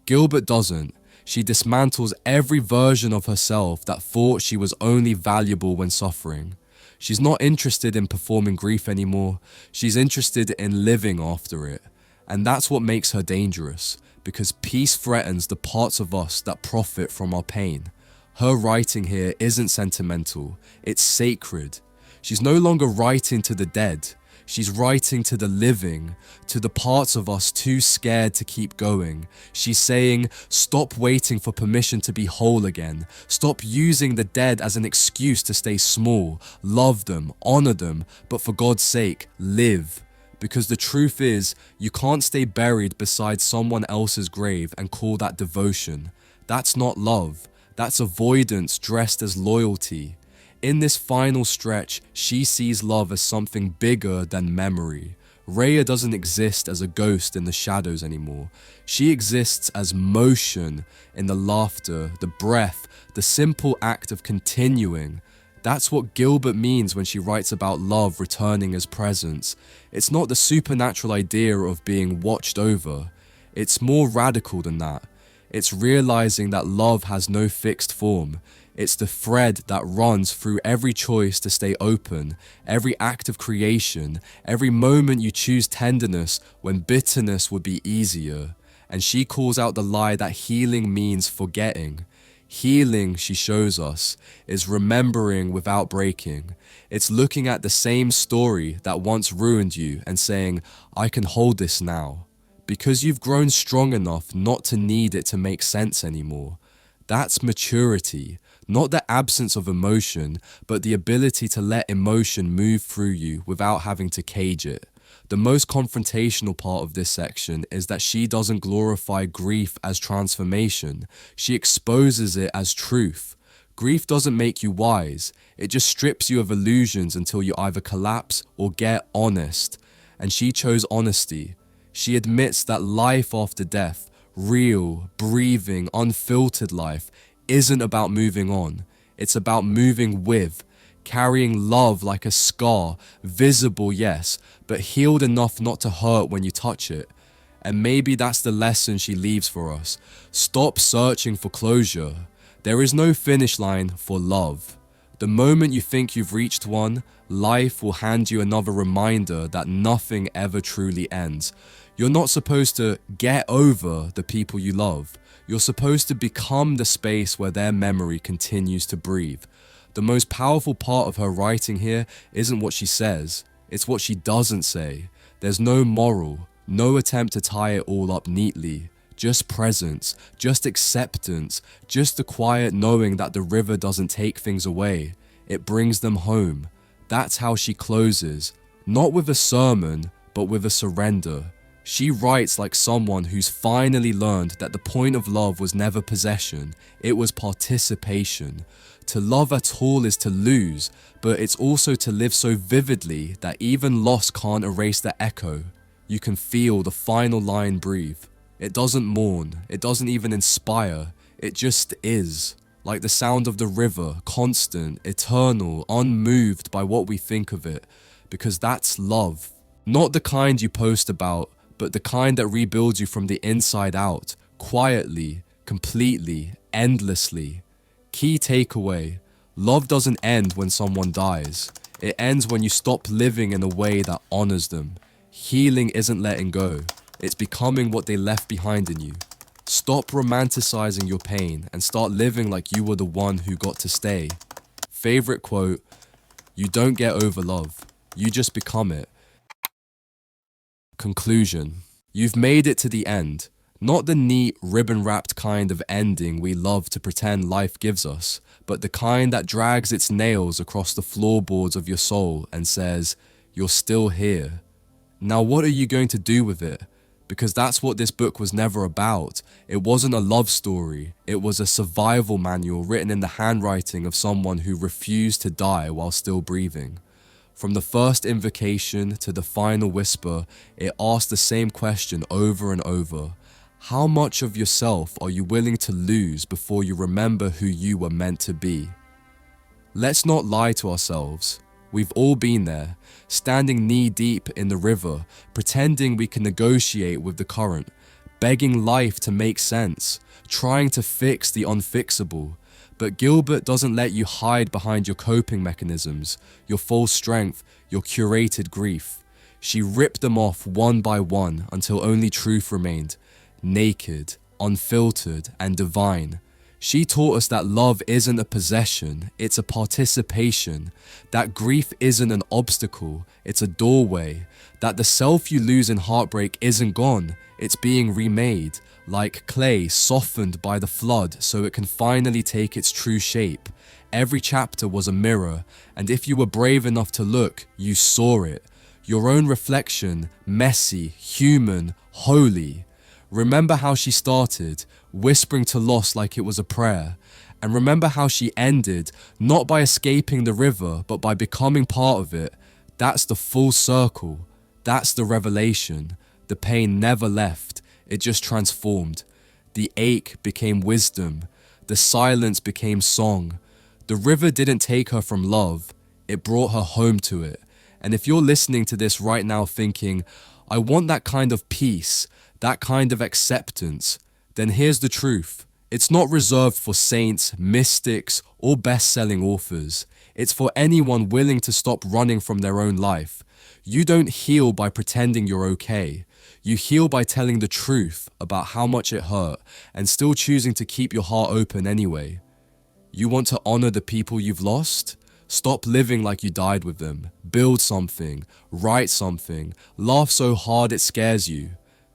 Gilbert doesn't. She dismantles every version of herself that thought she was only valuable when suffering. She's not interested in performing grief anymore. She's interested in living after it. And that's what makes her dangerous, because peace threatens the parts of us that profit from our pain. Her writing here isn't sentimental, it's sacred. She's no longer writing to the dead. She's writing to the living, to the parts of us too scared to keep going. She's saying, stop waiting for permission to be whole again. Stop using the dead as an excuse to stay small. Love them, honor them, but for God's sake, live. Because the truth is, you can't stay buried beside someone else's grave and call that devotion. That's not love. That's avoidance dressed as loyalty. In this final stretch, she sees love as something bigger than memory. Rhea doesn't exist as a ghost in the shadows anymore. She exists as motion in the laughter, the breath, the simple act of continuing. That's what Gilbert means when she writes about love returning as presence. It's not the supernatural idea of being watched over. It's more radical than that. It's realizing that love has no fixed form. It's the thread that runs through every choice to stay open, every act of creation, every moment you choose tenderness when bitterness would be easier. And she calls out the lie that healing means forgetting. Healing, she shows us, is remembering without breaking. It's looking at the same story that once ruined you and saying, I can hold this now. Because you've grown strong enough not to need it to make sense anymore. That's maturity. Not the absence of emotion, but the ability to let emotion move through you without having to cage it. The most confrontational part of this section is that she doesn't glorify grief as transformation. She exposes it as truth. Grief doesn't make you wise. It just strips you of illusions until you either collapse or get honest. And she chose honesty. She admits that life after death, real, breathing, unfiltered life, isn't about moving on. It's about moving with, carrying love like a scar, visible, yes, but healed enough not to hurt when you touch it. And maybe that's the lesson she leaves for us. Stop searching for closure. There is no finish line for love. The moment you think you've reached one, life will hand you another reminder that nothing ever truly ends. You're not supposed to get over the people you love. You're supposed to become the space where their memory continues to breathe. The most powerful part of her writing here isn't what she says, it's what she doesn't say. There's no moral, no attempt to tie it all up neatly. Just presence, just acceptance, just the quiet knowing that the river doesn't take things away. It brings them home. That's how she closes. Not with a sermon, but with a surrender. She writes like someone who's finally learned that the point of love was never possession, it was participation. To love at all is to lose, but it's also to live so vividly that even loss can't erase the echo. You can feel the final line breathe. It doesn't mourn, it doesn't even inspire, it just is. Like the sound of the river, constant, eternal, unmoved by what we think of it. Because that's love. Not the kind you post about, but the kind that rebuilds you from the inside out, quietly, completely, endlessly. Key takeaway, love doesn't end when someone dies. It ends when you stop living in a way that honors them. Healing isn't letting go. It's becoming what they left behind in you. Stop romanticizing your pain and start living like you were the one who got to stay. Favorite quote, you don't get over love, you just become it. Conclusion, you've made it to the end. Not the neat, ribbon-wrapped kind of ending we love to pretend life gives us, but the kind that drags its nails across the floorboards of your soul and says, you're still here. Now what are you going to do with it? Because that's what this book was never about. It wasn't a love story. It was a survival manual written in the handwriting of someone who refused to die while still breathing. From the first invocation to the final whisper, it asked the same question over and over. How much of yourself are you willing to lose before you remember who you were meant to be? Let's not lie to ourselves. We've all been there, standing knee-deep in the river, pretending we can negotiate with the current, begging life to make sense, trying to fix the unfixable. But Gilbert doesn't let you hide behind your coping mechanisms, your false strength, your curated grief. She ripped them off one by one until only truth remained, naked, unfiltered, and divine. She taught us that love isn't a possession, it's a participation. That grief isn't an obstacle, it's a doorway. That the self you lose in heartbreak isn't gone, it's being remade. Like clay softened by the flood so it can finally take its true shape. Every chapter was a mirror, and if you were brave enough to look, you saw it. Your own reflection, messy, human, holy. Remember how she started, whispering to loss like it was a prayer. And remember how she ended, not by escaping the river, but by becoming part of it. That's the full circle. That's the revelation. The pain never left, it just transformed. The ache became wisdom. The silence became song. The river didn't take her from love, it brought her home to it. And if you're listening to this right now thinking, I want that kind of peace, that kind of acceptance, then here's the truth. It's not reserved for saints, mystics, or best-selling authors. It's for anyone willing to stop running from their own life. You don't heal by pretending you're okay. You heal by telling the truth about how much it hurt and still choosing to keep your heart open anyway. You want to honor the people you've lost? Stop living like you died with them. Build something, write something, laugh so hard it scares you.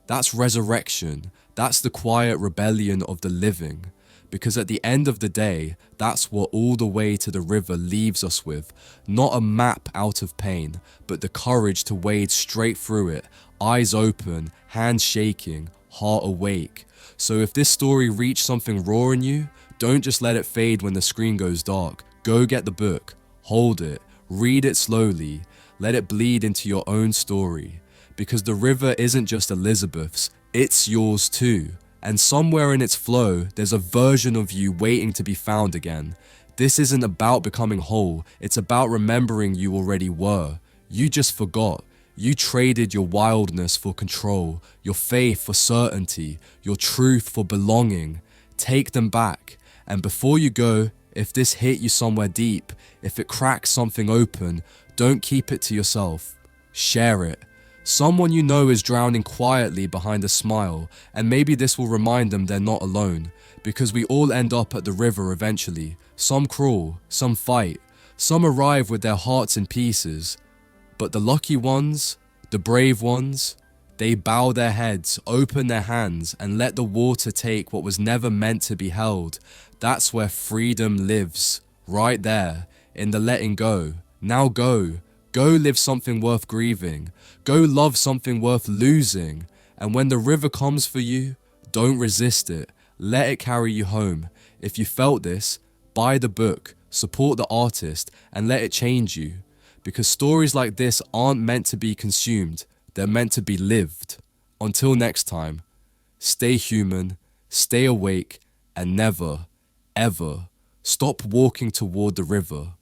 That's resurrection. That's the quiet rebellion of the living. Because at the end of the day, that's what all the way to the river leaves us with. Not a map out of pain, but the courage to wade straight through it, eyes open, hands shaking, heart awake. So if this story reached something raw in you, don't just let it fade when the screen goes dark. Go get the book, hold it, read it slowly, let it bleed into your own story. Because the river isn't just Elizabeth's, it's yours too. And somewhere in its flow, there's a version of you waiting to be found again. This isn't about becoming whole, it's about remembering you already were. You just forgot. You traded your wildness for control, your faith for certainty, your truth for belonging. Take them back. And before you go, if this hit you somewhere deep, if it cracks something open, don't keep it to yourself. Share it. Someone you know is drowning quietly behind a smile, and maybe this will remind them they're not alone, because we all end up at the river eventually. Some crawl, some fight, some arrive with their hearts in pieces. But the lucky ones, the brave ones, they bow their heads, open their hands, and let the water take what was never meant to be held. That's where freedom lives, right there, in the letting go. Now go. Go live something worth grieving. Go love something worth losing. And when the river comes for you, don't resist it. Let it carry you home. If you felt this, buy the book, support the artist, and let it change you. Because stories like this aren't meant to be consumed. They're meant to be lived. Until next time, stay human, stay awake, and never, ever stop walking toward the river.